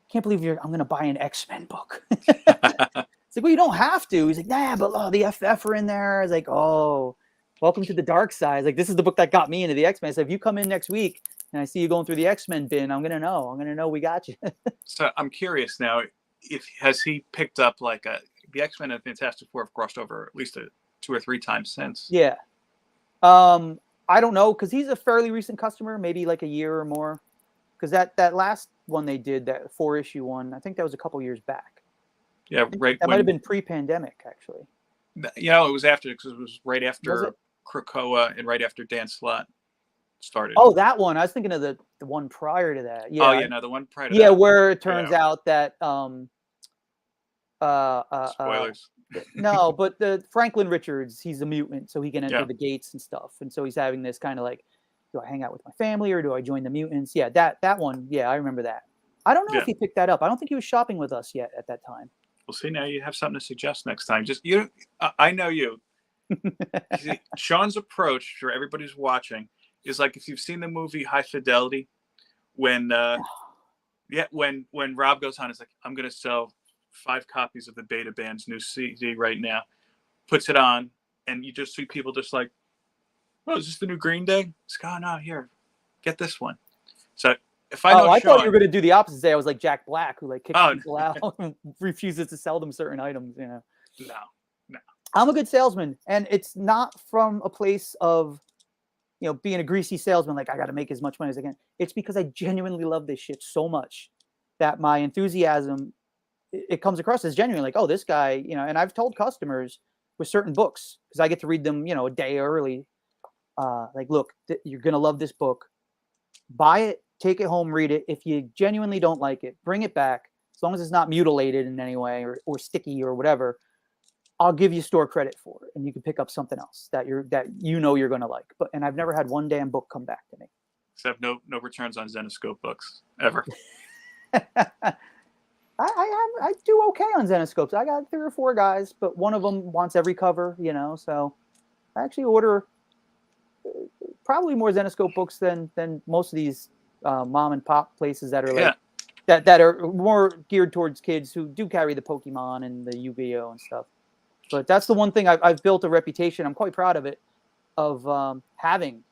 can't believe I'm going to buy an X-Men book. It's like, well, you don't have to. He's like, nah, but the FF are in there. I was like, oh, welcome to the dark side. Like, this is the book that got me into the X-Men. I said, if you come in next week and I see you going through the X-Men bin, I'm going to know we got you. So I'm curious now, has he picked up the X-Men and Fantastic Four have crossed over at least 2 or 3 times since? Yeah. I don't know, because he's a fairly recent customer, maybe like a year or more. Because that last one they did, that 4-issue one, I think that was a couple years back. Yeah, right That might have when been pre-pandemic, actually. it was after because it was right Was after it? Krakoa and right after Dan Slott started. Oh, that one. I was thinking of the one prior to that. Oh Yeah. yeah, no, the one prior to Yeah, that. where it turns Yeah, out that uh, uh, uh, spoilers. no, but the Franklin Richards, he's a mutant, so he can enter Yeah, the gates and stuff. And so he's having this kind of like, do I hang out with my family or do I join the mutants? Yeah, that one. Yeah, I remember that. I don't know if yeah. he picked that up. I don't think he was shopping with us yet at that time. We'll see. Now you have something to suggest next time. Just you. I know you. See, Sean's approach for everybody who's watching is like if you've seen the movie High Fidelity, when when Rob goes on, it's like I'm gonna sell 5 copies of the Beta Band's new CD right now. Puts it on, and you just see people just like, oh, is this the new Green Day? It's like, oh no, here, get this one. So if I know I thought you Sean, were going to do the opposite. Say I was like Jack Black, who like kicks oh people out and refuses to sell them certain items. You know, no, no, I'm a good salesman, and it's not from a place of being a greasy salesman. Like I got to make as much money as I can. It's because I genuinely love this shit so much that my enthusiasm it comes across as genuine. Like, oh, this guy, And I've told customers with certain books because I get to read them, a day early. Like, look, you're gonna love this book. Buy it, take it home, read it. If you genuinely don't like it, bring it back. As long as it's not mutilated in any way or sticky or whatever, I'll give you store credit for it, and you can pick up something else that you're gonna like. And I've never had one damn book come back to me. except no returns on Zenoscope books ever. I do okay on Zenoscopes. I got 3 or 4 guys, but one of them wants every cover, So I actually order probably more Zenoscope books than most of these mom and pop places that are like that are more geared towards kids who do carry the Pokemon and the Yu-Gi-Oh and stuff. But that's the one thing I've built a reputation. I'm quite proud of it, of having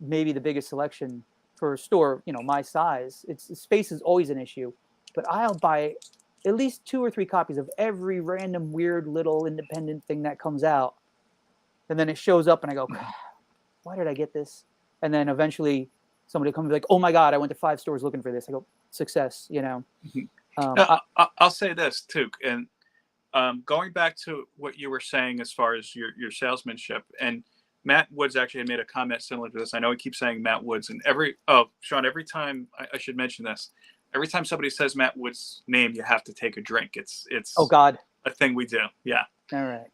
maybe the biggest selection for a store, my size. Space is always an issue, but I'll buy at least 2 or 3 copies of every random weird little independent thing that comes out. And then it shows up and I go, why did I get this? And then eventually somebody comes like, oh my God, I went to 5 stores looking for this. I go, success, I'll say this too. And going back to what you were saying as far as your salesmanship, and Matt Woods actually made a comment similar to this. I know he keeps saying Matt Woods, and Sean, every time I should mention this, every time somebody says Matt Woods' name, you have to take a drink. It's oh God, a thing we do. Yeah. All right.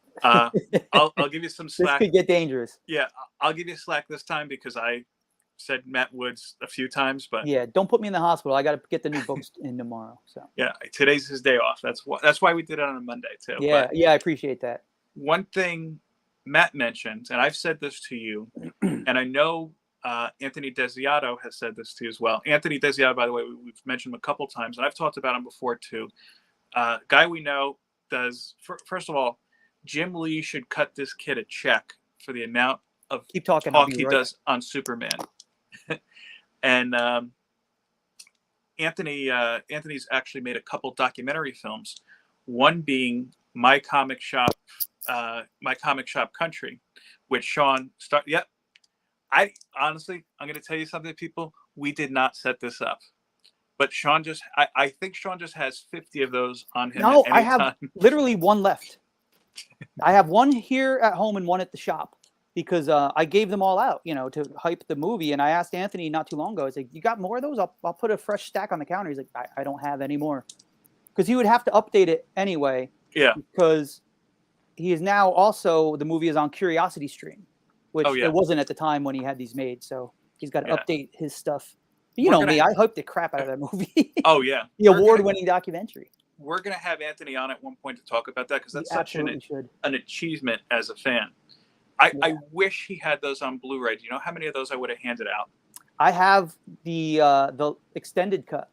I'll give you some slack. This could get dangerous. Yeah, I'll give you slack this time because I said Matt Woods a few times, but yeah, don't put me in the hospital. I got to get the new books in tomorrow. So yeah, today's his day off. That's why we did it on a Monday too. Yeah, but I appreciate that. one thing Matt mentioned, and I've said this to you, and I know Anthony Desiato has said this to you as well. Anthony Desiato, by the way, we've mentioned him a couple times, and I've talked about him before too. Guy we know does. First of all, Jim Lee should cut this kid a check for the amount of talk he does on Superman. And Anthony's actually made a couple documentary films. One being My Comic Shop Country, which Sean started. Yep. I'm going to tell you something, people. We did not set this up, but Sean I think Sean just has 50 of those on him. No, I have literally one left. I have one here at home and one at the shop because I gave them all out, to hype the movie. And I asked Anthony not too long ago, I was like, you got more of those? I'll put a fresh stack on the counter. He's like, I don't have any more. Because he would have to update it anyway. Yeah. Because he is now also, the movie is on Curiosity Stream, which it wasn't at the time when he had these made. So he's got to update his stuff. But I hyped the crap out of that movie. Oh, yeah. The award-winning documentary. We're going to have Anthony on at one point to talk about that because that's such an achievement as a fan. I wish he had those on Blu-ray. Do you know how many of those I would have handed out? I have the extended cut.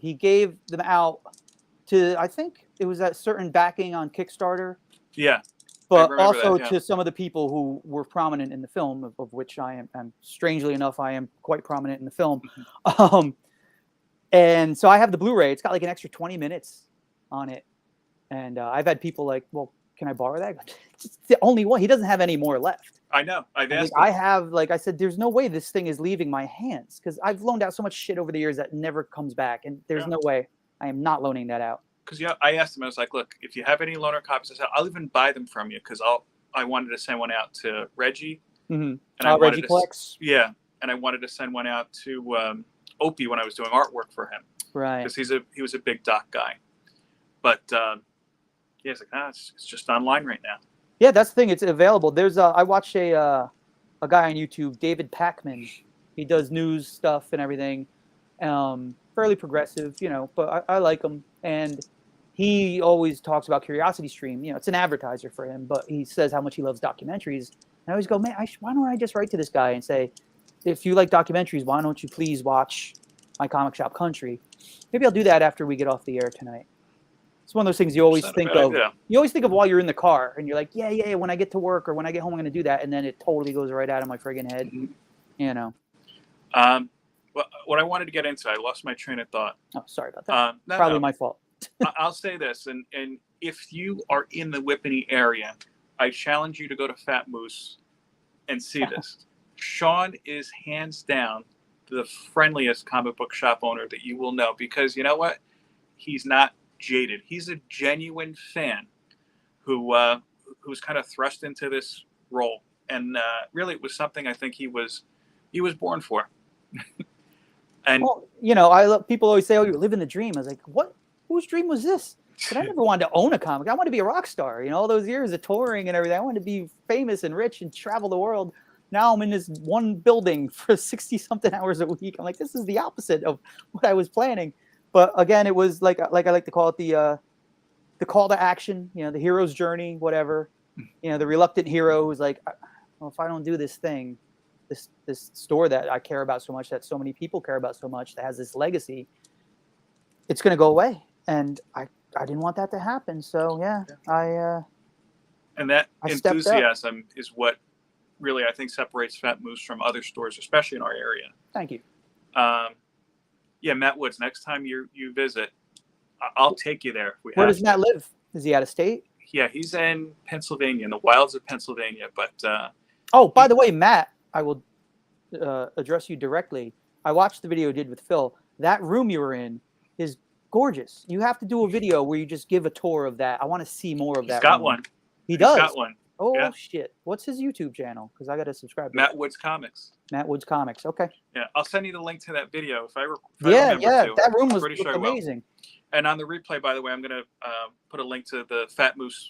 He gave them out to, I think it was that certain backing on Kickstarter. Yeah. But also to some of the people who were prominent in the film, of which I am strangely enough, I am quite prominent in the film. Mm-hmm. And so I have the Blu-ray. It's got like an extra 20 minutes on it. And I've had people like, well, can I borrow that? It's the only one. He doesn't have any more left. I know. I've asked. I have, like I said, there's no way this thing is leaving my hands because I've loaned out so much shit over the years that never comes back. And there's no way I am not loaning that out. because I asked him, I was like, look, if you have any loaner copies, I said, I'll even buy them from you because I wanted to send one out to Reggie. Mm-hmm. And I Reggie collects. Yeah. And I wanted to send one out to Opie when I was doing artwork for him. Right. Because he was a big Doc guy. But yeah, it's like, it's just online right now. Yeah, that's the thing. It's available. There's I watched a guy on YouTube, David Packman. He does news stuff and everything. Fairly progressive, but I like him. And he always talks about Curiosity Stream. It's an advertiser for him, but he says how much he loves documentaries. And I always go, man, why don't I just write to this guy and say, if you like documentaries, why don't you please watch My Comic Shop Country? Maybe I'll do that after we get off the air tonight. It's one of those things you always think of. Idea. You always think of while you're in the car, and you're like, yeah, when I get to work or when I get home, I'm going to do that. And then it totally goes right out of my friggin' head, Well, what I wanted to get into, I lost my train of thought. Oh, sorry about that. Probably my fault. I'll say this, and if you are in the Whippany area, I challenge you to go to Fat Moose and see this. Shawn is hands down the friendliest comic book shop owner that you will know, because you know what? He's not jaded. He's a genuine fan who's kind of thrust into this role, and really it was something I think he was born for. And people always say, "Oh, you're living the dream." I was like, "What? Whose dream was this?" But I never wanted to own a comic. I wanted to be a rock star. All those years of touring and everything. I wanted to be famous and rich and travel the world. Now I'm in this one building for 60-something hours a week. I'm like, this is the opposite of what I was planning. But again, it was like I like to call it the call to action. The hero's journey, whatever. The reluctant hero who's like, well, if I don't do this thing, this store that I care about so much, that so many people care about so much, that has this legacy, it's going to go away. And I didn't want that to happen. So yeah. And that enthusiasm is what really I think separates Fat Moose from other stores, especially in our area. Thank you. Yeah, Matt Woods, next time you visit, I'll take you there. Where does Matt live? Is he out of state? Yeah, he's in Pennsylvania, in the wilds of Pennsylvania. But by the way, Matt, I will address you directly. I watched the video you did with Phil. That room you were in is gorgeous. You have to do a video where you just give a tour of that. I want to see more of that. He's got one. He does? He's got one. Oh, yeah. Shit. What's his YouTube channel? Because I got to subscribe. Matt Woods Comics. Matt Woods Comics. Okay. Yeah, I'll send you the link to that video if I remember to. That room was amazing. And on the replay, by the way, I'm going to put a link to the Fat Moose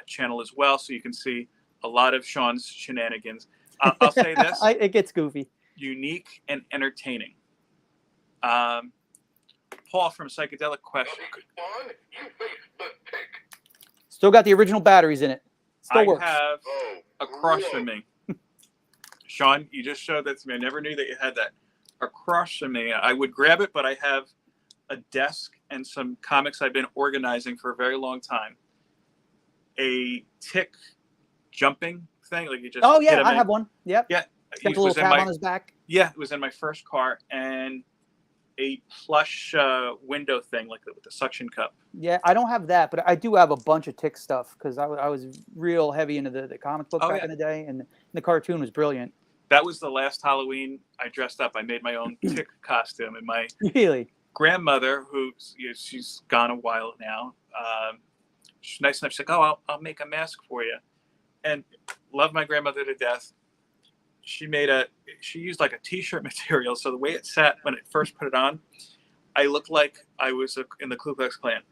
channel as well, so you can see a lot of Shawn's shenanigans. I'll say this. It gets goofy. Unique and entertaining. Paul from Psychedelic Question. Still got the original batteries in it. Still works. I have across from me. Shawn, you just showed that to me. I never knew that you had that. Across from me, I would grab it, but I have a desk and some comics I've been organizing for a very long time. A tick jumping thing, like you just. Oh yeah, I have one. Yep. Yeah. Got the little tab on his back. Yeah, it was in my first car, and a plush window thing, like with the suction cup. Yeah, I don't have that, but I do have a bunch of tick stuff because I was real heavy into the comic book back in the day, and the cartoon was brilliant. That was the last Halloween I dressed up. I made my own tick costume, and my grandmother, she's gone a while now, she's nice enough. She's like, "Oh, I'll make a mask for you," and love my grandmother to death. She used like a t-shirt material, so the way it sat when it first put it on, I looked like I was in the Ku Klux Klan.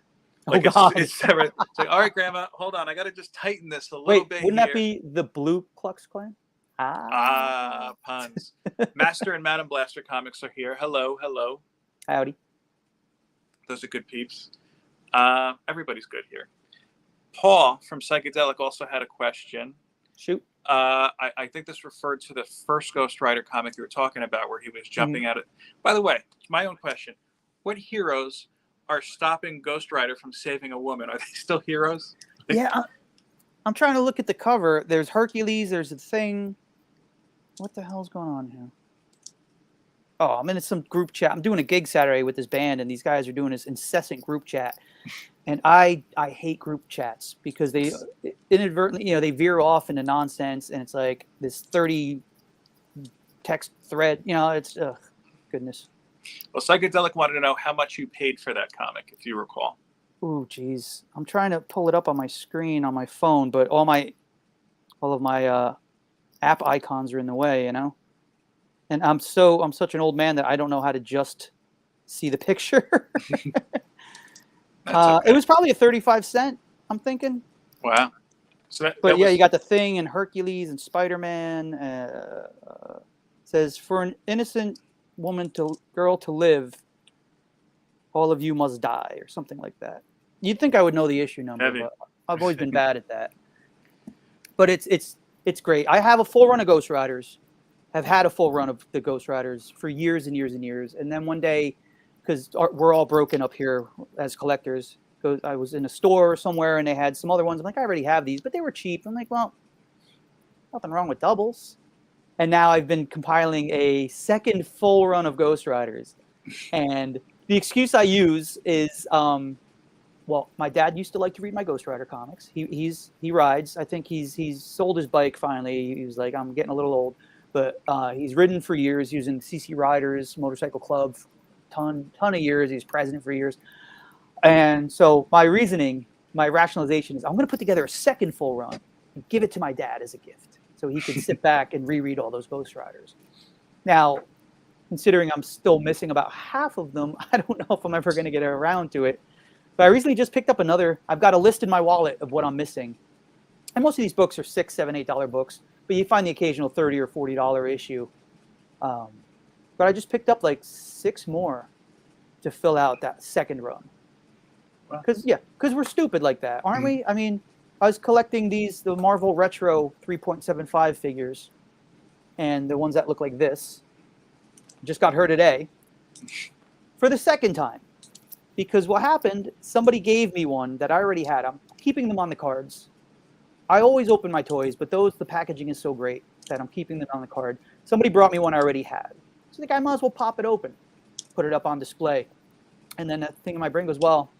Like it's like, all right, Grandma, hold on, I got to just tighten this a little bit. Wouldn't that be the Blue Klux Klan? Puns. Master and Madam Blaster Comics are here. Hello. Howdy. Those are good peeps. Everybody's good here. Paul from Psychedelic also had a question. Shoot. I think this referred to the first Ghostwriter comic you were talking about, where he was jumping at it. By the way, my own question: what heroes are stopping Ghostwriter from saving a woman? Are they still heroes? Yeah, I'm trying to look at the cover. There's Hercules. There's a thing. What the hell's going on here? Oh, I'm in some group chat. I'm doing a gig Saturday with this band, and these guys are doing this incessant group chat. And I hate group chats because they inadvertently, they veer off into nonsense, and it's like this 30 text thread. It's goodness. Well, Psychedelic wanted to know how much you paid for that comic, if you recall. Ooh, geez. I'm trying to pull it up on my screen on my phone, but all of my app icons are in the way, you know? And I'm such an old man that I don't know how to just see the picture. That's It okay. was probably a 35 cent, I'm thinking. Wow. So But that yeah, you was got the Thing and Hercules and Spider-Man. Says for an innocent girl to live, all of you must die, or something like that. You'd think I would know the issue number, heavy. but I've always been bad at that. But it's great. I have a full run of Ghost Riders. Have had a full run of the Ghost Riders for years and years and years. And then one day, because we're all broken up here as collectors, I was in a store somewhere and they had some other ones. I'm like, I already have these, but they were cheap. I'm like, well, nothing wrong with doubles. And now I've been compiling a second full run of Ghost Riders. And the excuse I use is, well, my dad used to like to read my Ghost Rider comics. He rides. I think he's sold his bike finally. He was like, I'm getting a little old, but he's ridden for years using CC Riders Motorcycle Club, ton of years. He's president for years. And so my reasoning, my rationalization is, I'm going to put together a second full run and give it to my dad as a gift, so he could sit back and reread all those Ghost Riders. Now, considering I'm still missing about half of them, I don't know if I'm ever going to get around to it. But I recently just picked up another. I've got a list in my wallet of what I'm missing, and most of these books are $6, $7, $8 books. But you find the occasional $30 or $40 issue. But I just picked up like 6 more to fill out that second run. Because we're stupid like that, aren't we? I mean, I was collecting the Marvel Retro 3.75 figures, and the ones that look like this. Just got her today for the second time. Because what happened, somebody gave me one that I already had. I'm keeping them on the cards. I always open my toys, but the packaging is so great that I'm keeping them on the card. Somebody brought me one I already had. So I think I might as well pop it open, put it up on display. And then that thing in my brain goes, well,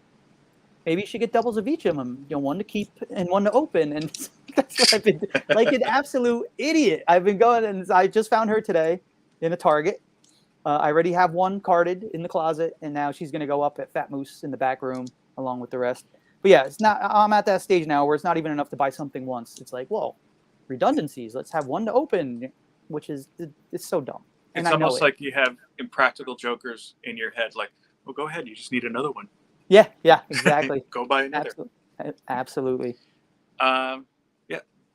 maybe you should get doubles of each of them. You know, one to keep and one to open. And that's what I've been like an absolute idiot. I've been going, and I just found her today in a Target. I already have one carded in the closet, and now she's going to go up at Fat Moose in the back room along with the rest. But yeah, it's not. I'm at that stage now where it's not even enough to buy something once. It's like, whoa, redundancies. Let's have one to open, which is it's so dumb. And It's I know almost it. like you have impractical jokers in your head. Like, well, go ahead. You just need another one. Yeah, exactly. Go buy another. Absolutely. Yeah.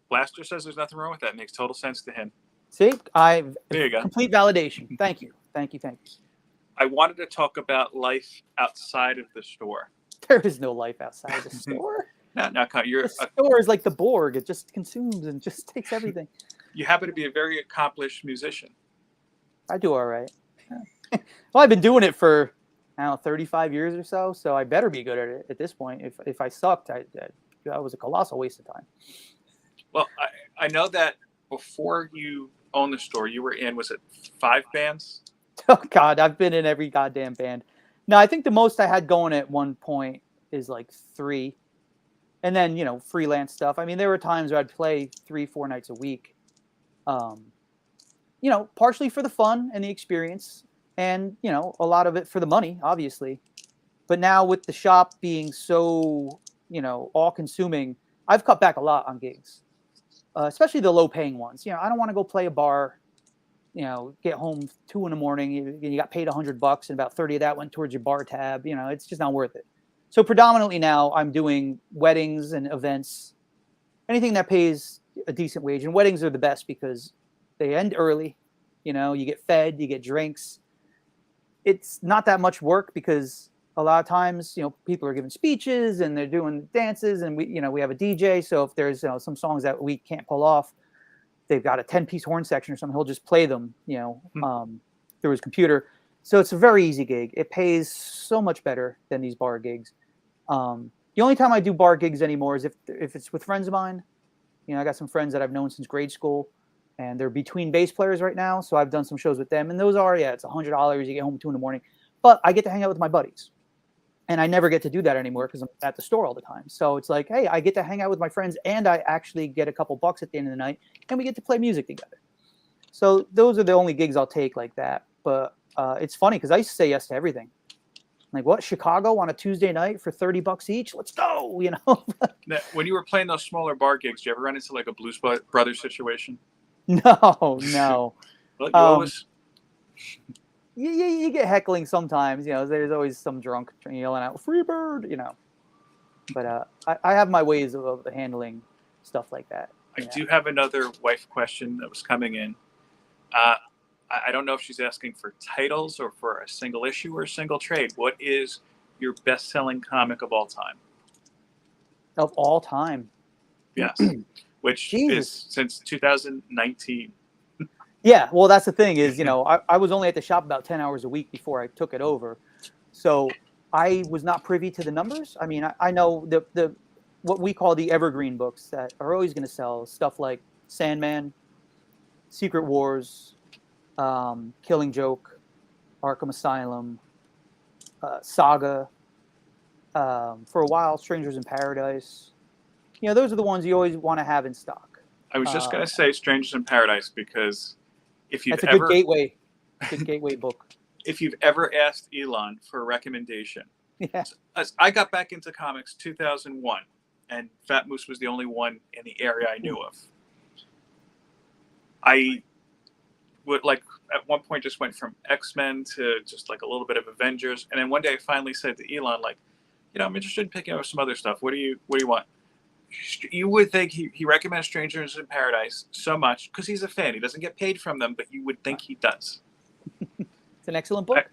Blaster says there's nothing wrong with that. It makes total sense to him. See, There you go. Complete validation. Thank you. I wanted to talk about life outside of the store. There is no life outside the store. No, The store is like the Borg. It just consumes and just takes everything. You happen to be a very accomplished musician. I do all right. Well, I've been doing it for, I don't know, 35 years or so, so I better be good at it at this point. If I sucked, I was a colossal waste of time. Well, I know that before you owned the store, you were in, was it 5 bands? Oh, God, I've been in every goddamn band. No, I think the most I had going at one point is like 3. And then, you know, freelance stuff. I mean, there were times where I'd play 3-4 nights a week. You know, partially for the fun and the experience, and, you know, a lot of it for the money, obviously. But now with the shop being so, you know, all-consuming, I've cut back a lot on gigs, especially the low-paying ones. You know, I don't want to go play a bar, you know, get home 2 in the morning, you got paid $100, and about 30 of that went towards your bar tab. You know, it's just not worth it. So predominantly now I'm doing weddings and events, anything that pays a decent wage. And weddings are the best because they end early. You know, you get fed, you get drinks. It's not that much work because a lot of times, you know, people are giving speeches and they're doing dances, and we have a DJ. So if there's, you know, some songs that we can't pull off, they've got a 10-piece horn section or something, he'll just play them, you know, through his computer. So it's a very easy gig. It pays so much better than these bar gigs. The only time I do bar gigs anymore is if it's with friends of mine. You know, I got some friends that I've known since grade school, and they're between bass players right now. So I've done some shows with them, and those are, it's $100. You get home at 2 in the morning, but I get to hang out with my buddies, and I never get to do that anymore because I'm at the store all the time. So it's like, hey, I get to hang out with my friends, and I actually get a couple bucks at the end of the night, and we get to play music together. So those are the only gigs I'll take like that. But it's funny because I used to say yes to everything. Like, what? Chicago on a Tuesday night for $30 each? Let's go, you know? Now, when you were playing those smaller bar gigs, did you ever run into like a Blues Brothers situation? No. Well, you always. You get heckling sometimes, you know, there's always some drunk yelling out, "Free bird," you know. But I have my ways of handling stuff like that. I do have another wife question that was coming in. I don't know if she's asking for titles or for a single issue or a single trade. What is your best-selling comic of all time? Of all time? Yes. Which is since 2019. Yeah, well, that's the thing is, you know, I was only at the shop about 10 hours a week before I took it over. So I was not privy to the numbers. I mean, I know the what we call the evergreen books that are always going to sell, stuff like Sandman, Secret Wars, Killing Joke, Arkham Asylum, Saga, for a while, Strangers in Paradise. You know, those are the ones you always want to have in stock. I was just going to say Strangers in Paradise because if you've that's a good gateway book. If you've ever asked Elon for a recommendation, yeah. I got back into comics 2001, and Fat Moose was the only one in the area I knew of. I would like at one point just went from X-Men to just like a little bit of Avengers, and then one day I finally said to Elon, like, you know, I'm interested in picking up some other stuff. What do you want? You would think he recommends Strangers in Paradise so much because he's a fan. He doesn't get paid from them, but you would think he does. It's an excellent book.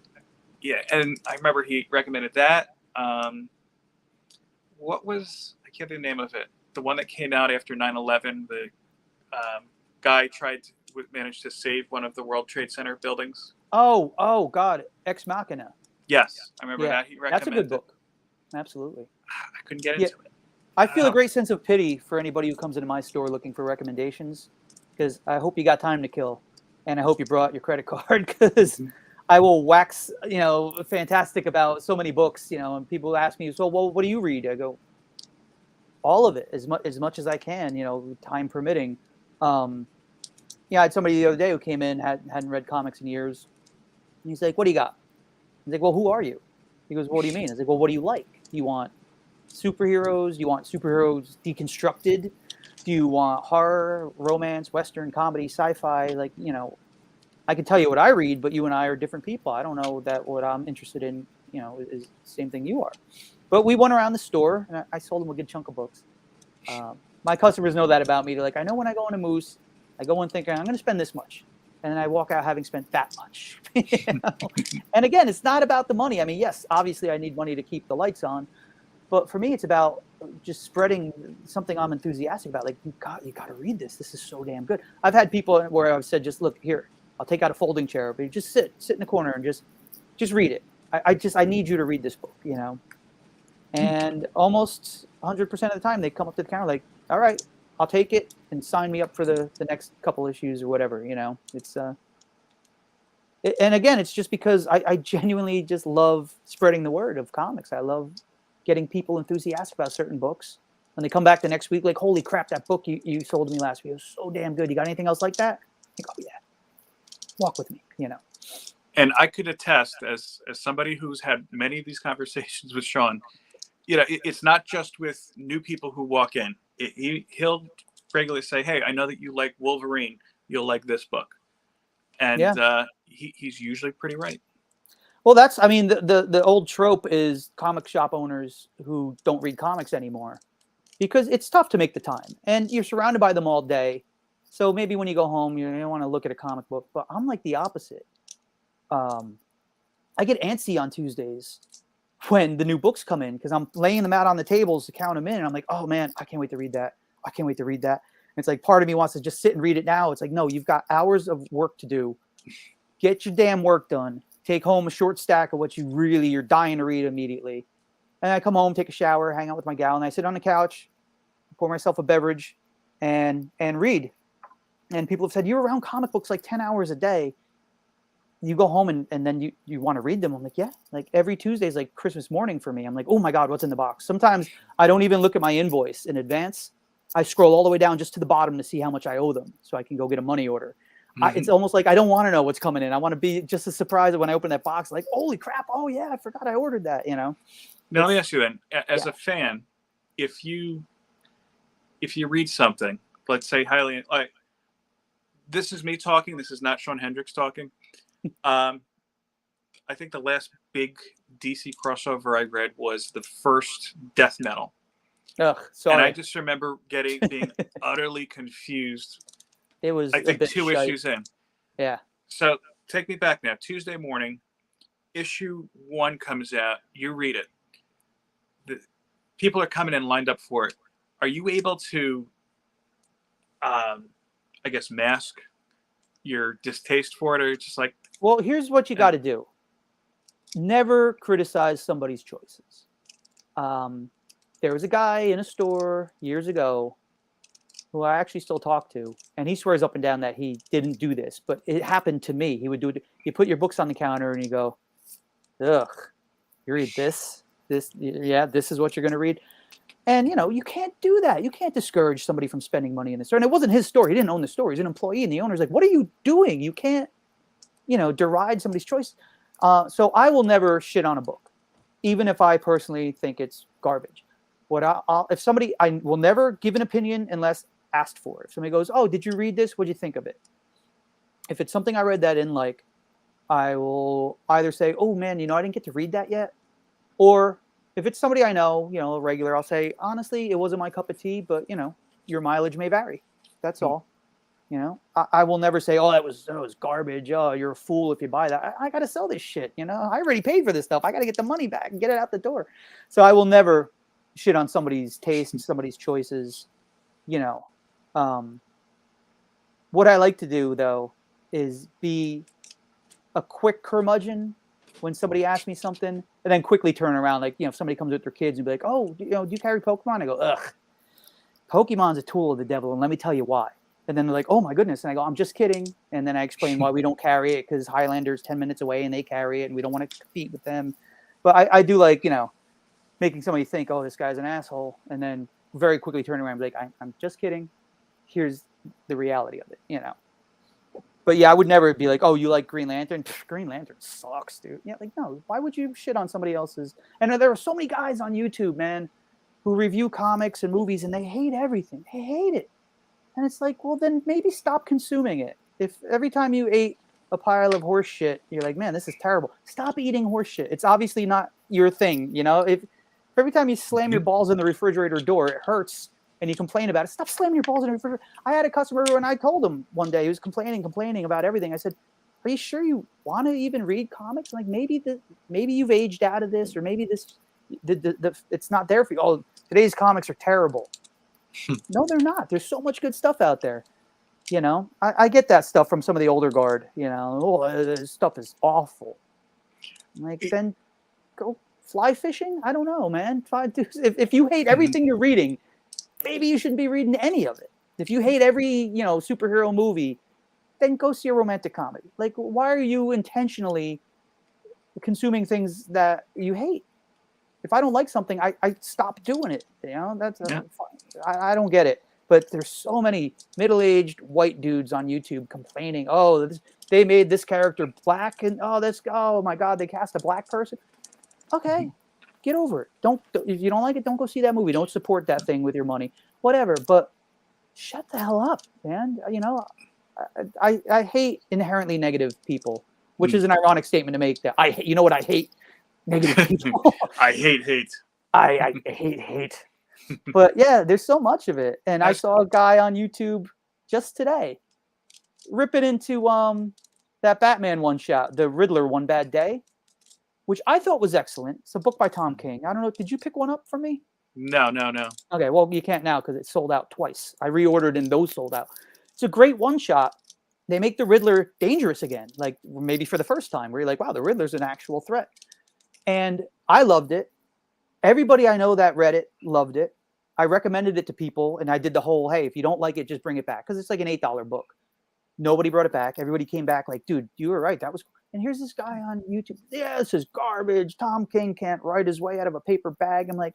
Yeah, and I remember he recommended that. What was, I can't think the name of it, the one that came out after 9/11. The guy managed to save one of the World Trade Center buildings. Oh God, Ex Machina. Yes, I remember that. He recommended. That's a good book. Absolutely. I couldn't get into it. I feel a great sense of pity for anybody who comes into my store looking for recommendations, because I hope you got time to kill, and I hope you brought your credit card, because I will wax, you know, fantastic about so many books, you know, and people ask me, so, well, what do you read? I go, all of it, as much as I can, you know, time permitting. I had somebody the other day who came in, hadn't read comics in years, and he's like, what do you got? He's like, well, who are you? He goes, what do you mean? I was like, well, what do you like? Do you want superheroes? Do you want superheroes deconstructed? Do you want horror, romance, western, comedy, sci-fi? Like, you know, I can tell you what I read, but you and I are different people. I don't know that what I'm interested in, you know, is the same thing you are. But we went around the store, and I sold them a good chunk of books. My customers know that about me. They're like, I know when I go into Moose, I go in thinking I'm going to spend this much, and then I walk out having spent that much. You know? And again, it's not about the money. I mean, yes, obviously I need money to keep the lights on, but for me, it's about just spreading something I'm enthusiastic about. Like, you got to read this. This is so damn good. I've had people where I've said, just look here, I'll take out a folding chair, but you just sit in the corner and just read it. I need you to read this book, you know. And almost 100% of the time, they come up to the counter like, all right, I'll take it and sign me up for the next couple issues or whatever, you know. It's and again, it's just because I genuinely just love spreading the word of comics. I love getting people enthusiastic about certain books. When they come back the next week, like, holy crap, that book you sold me last week was so damn good. You got anything else like that? I think, oh yeah, walk with me, you know. And I could attest, as somebody who's had many of these conversations with Shawn, you know, it's not just with new people who walk in. He'll regularly say, hey, I know that you like Wolverine. You'll like this book. And he's usually pretty right. Well, that's, I mean, the old trope is comic shop owners who don't read comics anymore because it's tough to make the time. And you're surrounded by them all day. So maybe when you go home, you don't want to look at a comic book. But I'm like the opposite. I get antsy on Tuesdays when the new books come in because I'm laying them out on the tables to count them in. And I'm like, oh, man, I can't wait to read that. I can't wait to read that. And it's like part of me wants to just sit and read it now. It's like, no, you've got hours of work to do. Get your damn work done. Take home a short stack of what you're dying to read immediately. And I come home, take a shower, hang out with my gal, and I sit on the couch, pour myself a beverage, and read. And people have said, you're around comic books like 10 hours a day. You go home and then you want to read them. I'm like, yeah. Like every Tuesday is like Christmas morning for me. I'm like, oh my God, what's in the box? Sometimes I don't even look at my invoice in advance. I scroll all the way down just to the bottom to see how much I owe them so I can go get a money order. It's almost like I don't want to know what's coming in. I want to be just as surprised when I open that box, like, holy crap! Oh yeah, I forgot I ordered that. Now let me ask you then, as a fan, if you read something, let's say highly, like, this is me talking. This is not Shawn Hendricks talking. I think the last big DC crossover I read was the first Death Metal. Ugh, sorry. And I just remember being utterly confused. It was, I think, 2 issues in. Yeah. So take me back now. Tuesday morning, issue 1 comes out. You read it. The people are coming in lined up for it. Are you able to, I guess, mask your distaste for it, or just like? Well, here's what you got to do. Never criticize somebody's choices. There was a guy in a store years ago who I actually still talk to, and he swears up and down that he didn't do this, but it happened to me. He would do it. You put your books on the counter and you go, ugh, you read this, this is what you're going to read. And, you can't do that. You can't discourage somebody from spending money in the store. And it wasn't his store. He didn't own the store. He's an employee. And the owner's like, what are you doing? You can't, deride somebody's choice. So I will never shit on a book, even if I personally think it's garbage. I will never give an opinion unless asked for. If somebody goes, oh, did you read this? What'd you think of it? If it's something I read that in, like, I will either say, oh man, I didn't get to read that yet. Or if it's somebody I know, a regular, I'll say, honestly, it wasn't my cup of tea, but your mileage may vary. That's all. I will never say, oh, that was garbage. Oh, you're a fool if you buy that. I got to sell this shit. I already paid for this stuff. I got to get the money back and get it out the door. So I will never shit on somebody's taste and somebody's choices. What I like to do, though, is be a quick curmudgeon when somebody asks me something, and then quickly turn around. Like, if somebody comes with their kids and be like, oh, do you carry Pokemon? I go, ugh, Pokemon's a tool of the devil, and let me tell you why. And then they're like, oh my goodness. And I go, I'm just kidding. And then I explain why we don't carry it, because Highlander's 10 minutes away and they carry it and we don't want to compete with them. But I do like, making somebody think, oh, this guy's an asshole. And then very quickly turn around and be like, I'm just kidding. Here's the reality of it, But yeah, I would never be like, oh, you like Green Lantern? Green Lantern sucks, dude. Yeah, like, no, why would you shit on somebody else's? And there are so many guys on YouTube, man, who review comics and movies and they hate everything. They hate it. And it's like, well, then maybe stop consuming it. If every time you ate a pile of horse shit, you're like, man, this is terrible. Stop eating horse shit. It's obviously not your thing. If every time you slam your balls in the refrigerator door, it hurts, and you complain about it, stop slamming your balls in the refrigerator. I had a customer and I told him one day, he was complaining about everything. I said, are you sure you want to even read comics? Like, maybe you've aged out of this, or maybe it's not there for you. Oh, today's comics are terrible. No, they're not. There's so much good stuff out there. I get that stuff from some of the older guard. Oh, this stuff is awful. Like, then go fly fishing. I don't know, man. If you hate everything you're reading, maybe you shouldn't be reading any of it. If you hate every superhero movie, then go see a romantic comedy. Like, why are you intentionally consuming things that you hate? If I don't like something, I stop doing it. That's fine. I don't get it. But there's so many middle-aged white dudes on YouTube complaining, oh, they made this character black, and oh my God, they cast a black person. Okay, get over it. If you don't like it, don't go see that movie. Don't support that thing with your money. Whatever. But shut the hell up, man. I hate inherently negative people, which is an ironic statement to make. That I hate. You know what I hate? Negative people. I hate. I hate. But yeah, there's so much of it. And I saw a guy on YouTube just today rip it into that Batman one shot, the Riddler One Bad Day, which I thought was excellent. It's a book by Tom King. I don't know. Did you pick one up for me? No. Okay, well, you can't now because it sold out twice. I reordered and those sold out. It's a great one shot. They make the Riddler dangerous again, like maybe for the first time, where you're like, wow, the Riddler's an actual threat. And I loved it. Everybody I know that read it loved it. I recommended it to people, and I did the whole, hey, if you don't like it, just bring it back. Because it's like an $8 book. Nobody brought it back. Everybody came back like, dude, you were right. That was cool. And here's this guy on YouTube. Yeah, this is garbage. Tom King can't write his way out of a paper bag. I'm like,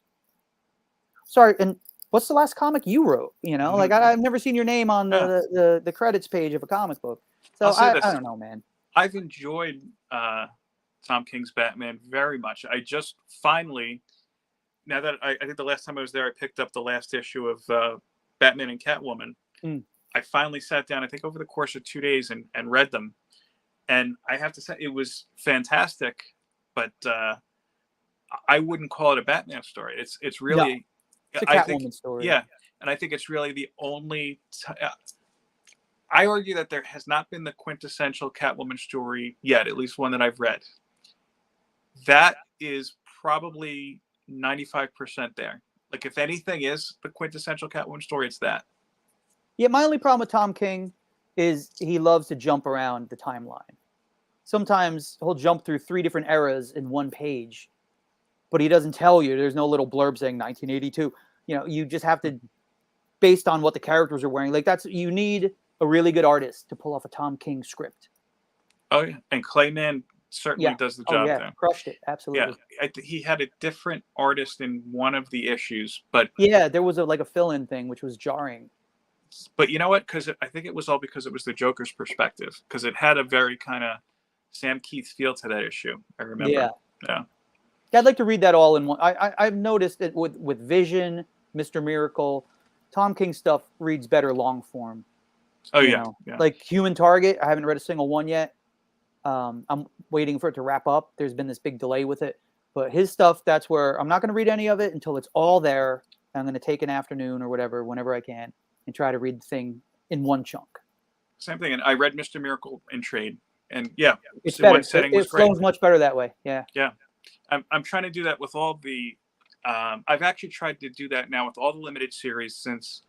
sorry. And what's the last comic you wrote? Like, I've never seen your name on the credits page of a comic book. So I'll say I this: don't know, man. I've enjoyed Tom King's Batman very much. I just finally, now that I think the last time I was there, I picked up the last issue of Batman and Catwoman. Mm. I finally sat down, I think over the course of 2 days, and read them. And I have to say, it was fantastic, but I wouldn't call it a Batman story. It's No, really, it's a I think, Catwoman story. yeah, and I think it's really the only. I argue that there has not been the quintessential Catwoman story yet, at least one that I've read. That is probably 95% there. Like, if anything is the quintessential Catwoman story, it's that. Yeah, my only problem with Tom King is he loves to jump around the timeline. Sometimes he'll jump through 3 different eras in one page, but he doesn't tell you. There's no little blurb saying 1982. You know, you just have to, based on what the characters are wearing. Like you need a really good artist to pull off a Tom King script. Oh yeah, and Clayman certainly does the job there. Crushed it, absolutely. Yeah, he had a different artist in one of the issues, but yeah, there was a fill-in thing which was jarring. But you know what? Because I think it was all because it was the Joker's perspective, because it had a very kind of Sam Keith feel to that issue. I remember. Yeah. I'd like to read that all in one. I've noticed it with Vision, Mr. Miracle, Tom King stuff reads better long form. Oh yeah. Like Human Target, I haven't read a single one yet. I'm waiting for it to wrap up. There's been this big delay with it, but his stuff, that's where I'm not going to read any of it until it's all there. I'm going to take an afternoon or whatever, whenever I can, and try to read the thing in one chunk. Same thing. And I read Mr. Miracle in trade, and yeah, it's better. It flows much better that way. Yeah. Yeah. I'm trying to do that with all the. I've actually tried to do that now with all the limited series since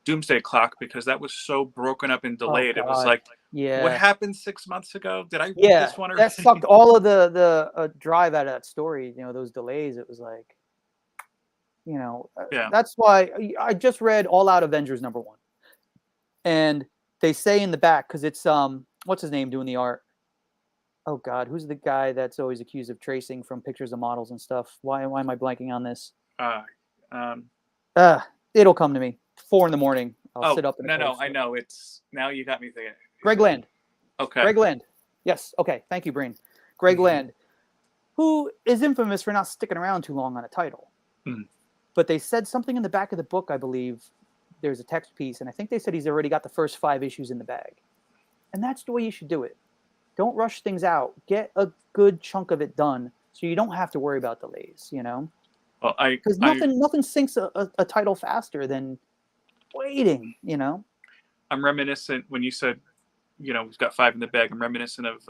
Doomsday Clock, because that was so broken up and delayed. It was like, what happened 6 months ago? Did I read this one? That sucked all of the drive out of that story. You know, those delays. It was like, you know, that's why I just read All Out Avengers #1, and they say in the back, because it's what's his name doing the art? Oh God, who's the guy that's always accused of tracing from pictures of models and stuff? Why am I blanking on this? It'll come to me. 4 a.m. I'll sit up. No, I know. It's now you got me thinking. Greg Land. Okay. Greg Land. Yes. Okay. Thank you, Brain. Greg Land, who is infamous for not sticking around too long on a title. But they said something in the back of the book, I believe. There's a text piece, and I think they said he's already got the first 5 issues in the bag. And that's the way you should do it. Don't rush things out. Get a good chunk of it done so you don't have to worry about delays, you know? Well, because nothing sinks a title faster than waiting, you know? I'm reminiscent when you said, you know, we've got 5 in the bag. I'm reminiscent of,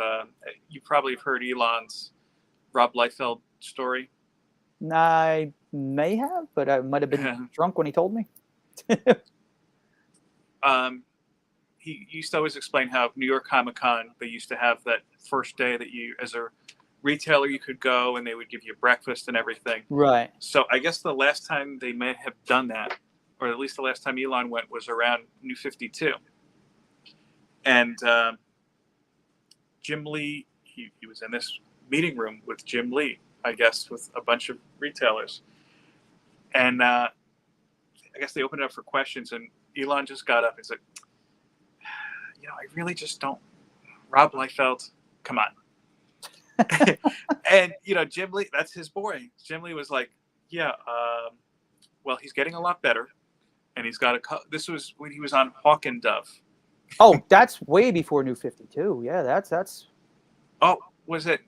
you probably have heard Elon's Rob Liefeld story. I may have, but I might have been drunk when he told me. He used to always explain how New York Comic Con, they used to have that first day that you, as a retailer, you could go and they would give you breakfast and everything. Right. So I guess the last time they may have done that, or at least the last time Elon went, was around New 52. And Jim Lee, he was in this meeting room with Jim Lee, I guess, with a bunch of retailers. And I guess they opened it up for questions, and Elon just got up and said, you know, I really just don't. Rob Liefeld, come on. And, you know, Jim Lee, that's his boy. Jim Lee was like, yeah, well, he's getting a lot better. And he's got this was when he was on Hawk and Dove. Oh, that's way before New 52. Yeah, that's. Oh, was it?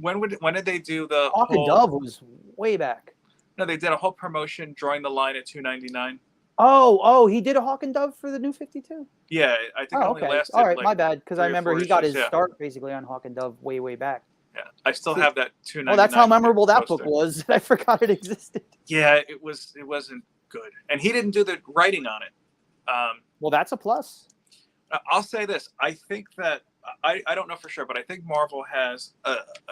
When did they do the Hawk and Dove was way back. No, they did a whole promotion drawing the line at $2.99. Oh, he did a Hawk and Dove for the New 52? Yeah, I think it only lasted. All right, like my bad, because I remember he got his issues, start basically on Hawk and Dove way back. Yeah, I still have that $2.99. Oh, that's how memorable that book was. I forgot it existed. Yeah, it wasn't good, and he didn't do the writing on it. Well, that's a plus. I'll say this: I think that I don't know for sure, but I think Marvel has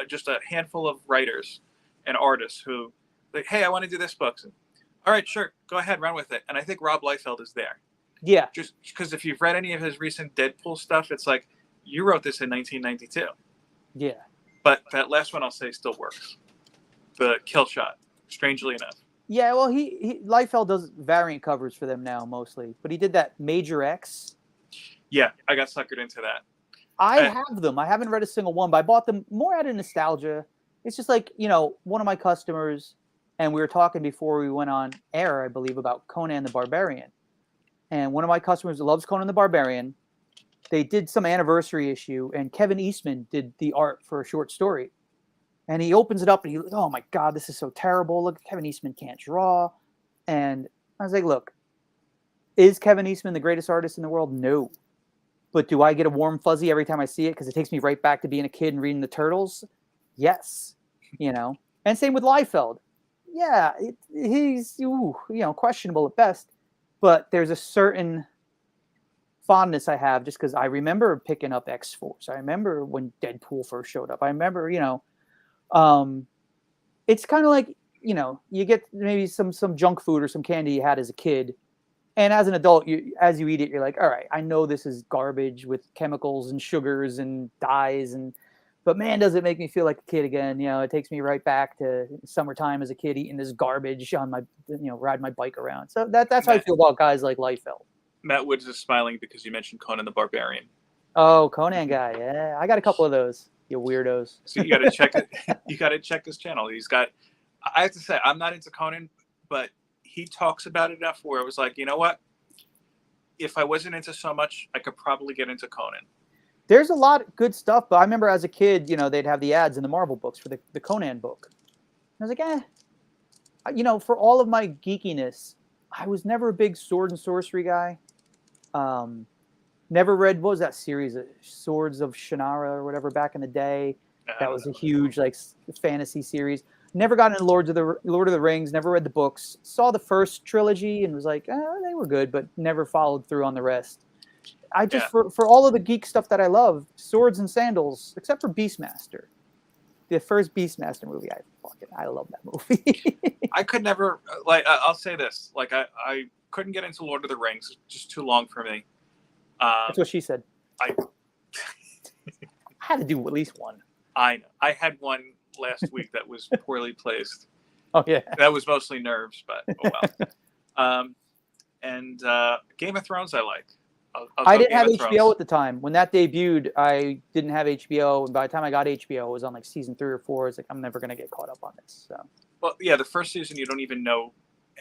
just a handful of writers and artists who, like, hey, I want to do this book. All right, sure, go ahead, run with it. And I think Rob Liefeld is there. Yeah. Just because if you've read any of his recent Deadpool stuff, it's like, you wrote this in 1992. Yeah. But that last one, I'll say, still works. The Kill Shot, strangely enough. Yeah, well, he Liefeld does variant covers for them now, mostly. But he did that Major X. Yeah, I got suckered into that. I have them. I haven't read a single one, but I bought them more out of nostalgia. It's just like, one of my customers, and we were talking before we went on air, I believe, about Conan the Barbarian. And one of my customers loves Conan the Barbarian. They did some anniversary issue, and Kevin Eastman did the art for a short story. And he opens it up, and oh my God, this is so terrible. Look, Kevin Eastman can't draw. And I was like, look, is Kevin Eastman the greatest artist in the world? No. But do I get a warm fuzzy every time I see it because it takes me right back to being a kid and reading the Turtles? Yes. And same with Liefeld. Yeah, he's questionable at best, but there's a certain fondness I have just because I remember picking up X-Force. I remember when Deadpool first showed up. I remember, it's kind of like, you get maybe some junk food or some candy you had as a kid. And as an adult, as you eat it, you're like, all right, I know this is garbage with chemicals and sugars and dyes, but man, does it make me feel like a kid again? It takes me right back to summertime as a kid eating this garbage on my, riding my bike around. So that's how I feel about guys like Liefeld. Matt Woods is smiling because you mentioned Conan the Barbarian. Oh, Conan guy, yeah, I got a couple of those. You weirdos. So you got to check it. You got to check his channel. He's got. I have to say, I'm not into Conan, but he talks about it enough where it was like, you know what? If I wasn't into so much, I could probably get into Conan. There's a lot of good stuff, but I remember as a kid, they'd have the ads in the Marvel books for the Conan book. I was like, for all of my geekiness, I was never a big sword and sorcery guy. Never read, what was that series, Swords of Shannara or whatever back in the day. That was a huge fantasy series. Never got into Lord of the Rings, never read the books. Saw the first trilogy and was like, they were good, but never followed through on the rest. I just, for all of the geek stuff that I love, swords and sandals, except for Beastmaster. The first Beastmaster movie, I love that movie. I could never, I'll say this, I couldn't get into Lord of the Rings. It's just too long for me. That's what she said. I had to do at least one. I know. I had one last week that was poorly placed. Oh yeah, that was mostly nerves, but oh well. And Game of Thrones, I like. I didn't have HBO at the time when that debuted. I didn't have HBO, and by the time I got HBO, it was on season 3 or 4. It's like I'm never gonna get caught up on this. So. Well, yeah, the first season you don't even know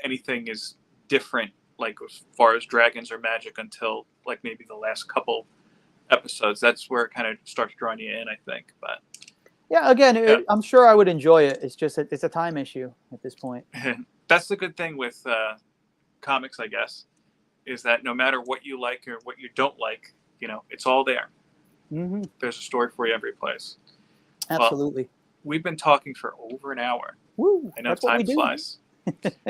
anything is different, as far as dragons or magic, until maybe the last couple episodes. That's where it kind of starts drawing you in, I think. But. Yeah, again, I'm sure I would enjoy it. It's just it's a time issue at this point. That's the good thing with comics, I guess, is that no matter what you like or what you don't like, it's all there. Mm-hmm. There's a story for you every place. Absolutely. Well, we've been talking for over an hour. Woo, I know time flies.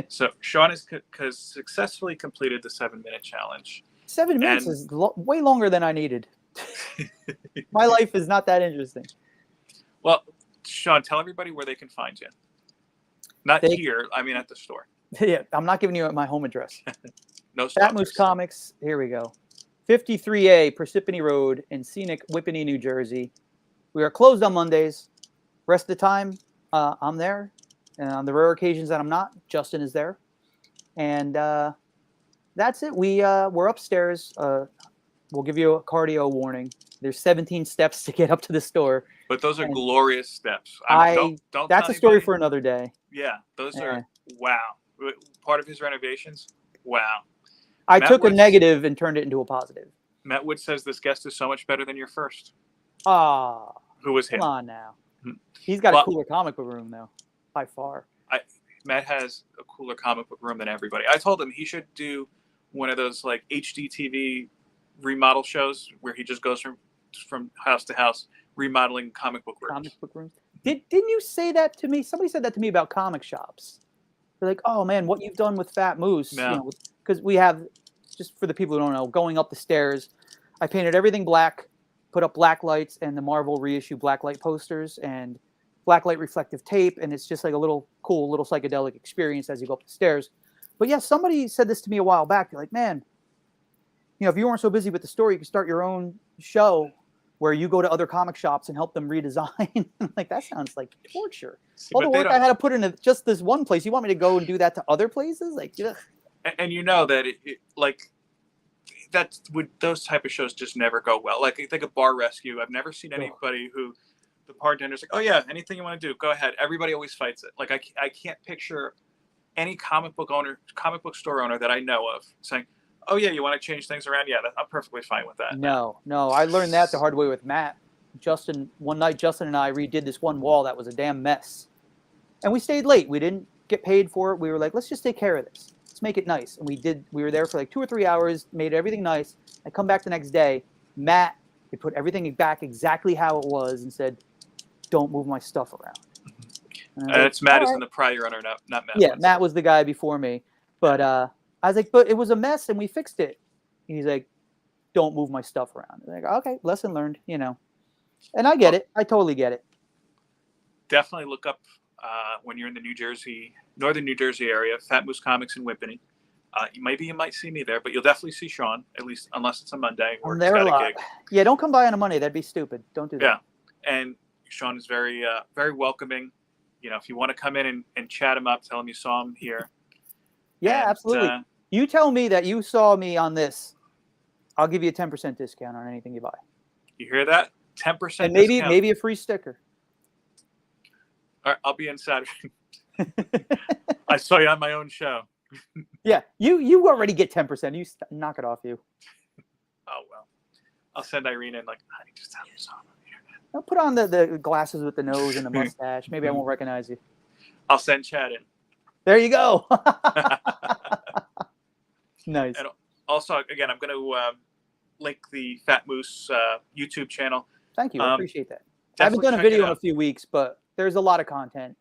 So Shawn has successfully completed the 7-minute challenge. 7 minutes is way longer than I needed. My life is not that interesting. Well, Shawn, tell everybody where they can find you. Not here, I mean at the store. Yeah, I'm not giving you my home address. No Fat Moose Comics, here we go. 53A Parsippany Road in scenic Whippany, New Jersey. We are closed on Mondays. Rest of the time, I'm there. And on the rare occasions that I'm not, Justin is there. And that's it. We're upstairs. We'll give you a cardio warning. There's 17 steps to get up to the store. But those are glorious steps. Don't that's a story for another day. Yeah, those are, wow. Part of his renovations, wow. I took a negative and turned it into a positive. Matt Wood says this guest is so much better than your first. Who was him? Come on now. He's got a cooler comic book room, though, by far. Matt has a cooler comic book room than everybody. I told him he should do one of those HDTV remodel shows where he just goes from house to house remodeling comic book rooms. Didn't you say that to me? Somebody said that to me about comic shops. They're like, oh man, what you've done with Fat Moose. Because we have, just for the people who don't know, going up the stairs, I painted everything black, put up black lights and the Marvel reissue black light posters and black light reflective tape. And it's just like a cool little psychedelic experience as you go up the stairs. But yeah, somebody said this to me a while back. They're like, man, if you weren't so busy with the store, you could start your own show where you go to other comic shops and help them redesign. Like, that sounds like torture. All the work I had to put into just this one place, you want me to go and do that to other places? Like, ugh. And that those type of shows just never go well. Like I think a bar rescue. I've never seen Ugh. anybody who the bartender's like, oh yeah, anything you want to do, go ahead. Everybody always fights it. Like I can't picture any comic book store owner that I know of saying, oh yeah, you want to change things around? Yeah, I'm perfectly fine with that. No, I learned that the hard way with Matt. One night, Justin and I redid this one wall that was a damn mess. And we stayed late. We didn't get paid for it. We were like, let's just take care of this. Let's make it nice. And we did. We were there for like 2 or 3 hours, made everything nice. I come back the next day. Matt, he put everything back exactly how it was and said, don't move my stuff around. And it's Matt is in the prior owner, not Matt. Yeah, Matt was the guy before me. But I was like, but it was a mess and we fixed it. And he's like, don't move my stuff around. I'm like, okay, lesson learned, you know. And I get it. I totally get it. Definitely look up when you're in the northern New Jersey area, Fat Moose Comics in Whippany. You might see me there, but you'll definitely see Shawn, at least unless it's a Monday or he's got a gig. Yeah, don't come by on a Monday. That'd be stupid. Don't do that. Yeah, and Shawn is very welcoming. You know, if you want to come in and chat him up, tell him you saw him here. Yeah, absolutely. You tell me that you saw me on this, I'll give you a 10% discount on anything you buy. You hear that? 10%. And maybe a free sticker. All right, I'll be in Saturday. I saw you on my own show. Yeah, you already get 10%. You knock it off, you. Oh well, I'll send Irene in like, honey, just tell me you saw him on the internet. I'll put on the glasses with the nose and the mustache. Maybe I won't recognize you. I'll send Chad in. There you go. Nice. And also, again, I'm going to link the Fat Moose YouTube channel. Thank you. I appreciate that. I haven't done a video in a few weeks, but there's a lot of content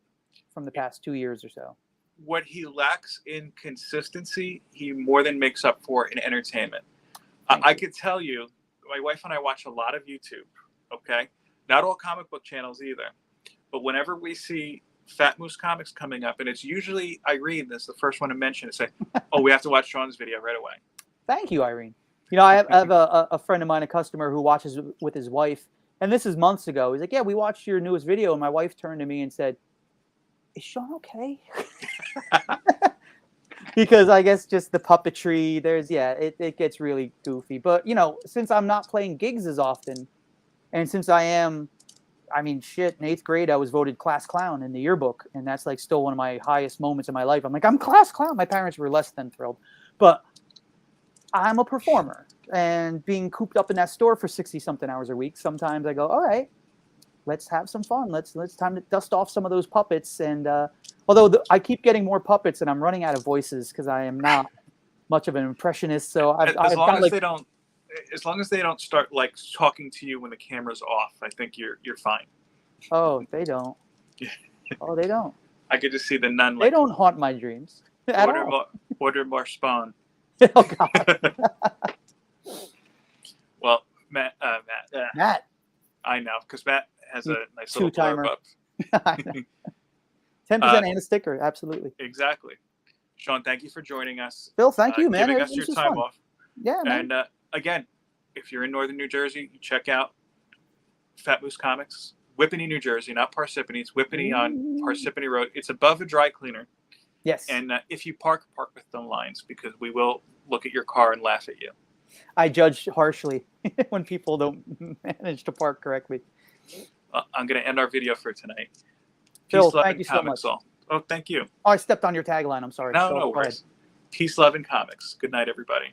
from the past 2 years or so. What he lacks in consistency, he more than makes up for in entertainment. I could tell you, my wife and I watch a lot of YouTube, okay? Not all comic book channels either. But whenever we see Fat Moose Comics coming up, and it's usually Irene that's the first one to mention it, say, oh, we have to watch Shawn's video right away. Thank you, Irene. You know, I have a friend of mine, a customer who watches with his wife, and this is months ago. He's like, yeah, we watched your newest video, and my wife turned to me and said, is Shawn okay? Because I guess just the puppetry, it gets really goofy. But, you know, since I'm not playing gigs as often, and since in 8th grade, I was voted class clown in the yearbook, and that's like still one of my highest moments in my life. I'm like, I'm class clown. My parents were less than thrilled. But I'm a performer, and being cooped up in that store for 60-something hours a week, sometimes I go, all right, let's have some fun. Let's time to dust off some of those puppets. And although I keep getting more puppets, and I'm running out of voices because I am not much of an impressionist. So as long as they don't start like talking to you when the camera's off, I think you're fine. Oh, they don't. Oh, they don't. I could just see the nun. They don't haunt my dreams at all. Order more spawn. Oh God. Well, Matt. I know, because Matt has a nice little blurb up. 10% and a sticker, absolutely. Exactly. Shawn, thank you for joining us. Phil, thank you, man. Giving us your time off. Yeah, man. And again, if you're in northern New Jersey, you check out Fat Moose Comics, Whippany, New Jersey, not Parsippany. It's Whippany on Parsippany Road. It's above a dry cleaner. Yes. And if you park with the lines, because we will look at your car and laugh at you. I judge harshly when people don't manage to park correctly. I'm going to end our video for tonight. Phil, thank you so much. Oh, thank you. Oh, I stepped on your tagline. I'm sorry. No worries. Peace, love, and comics. Good night, everybody.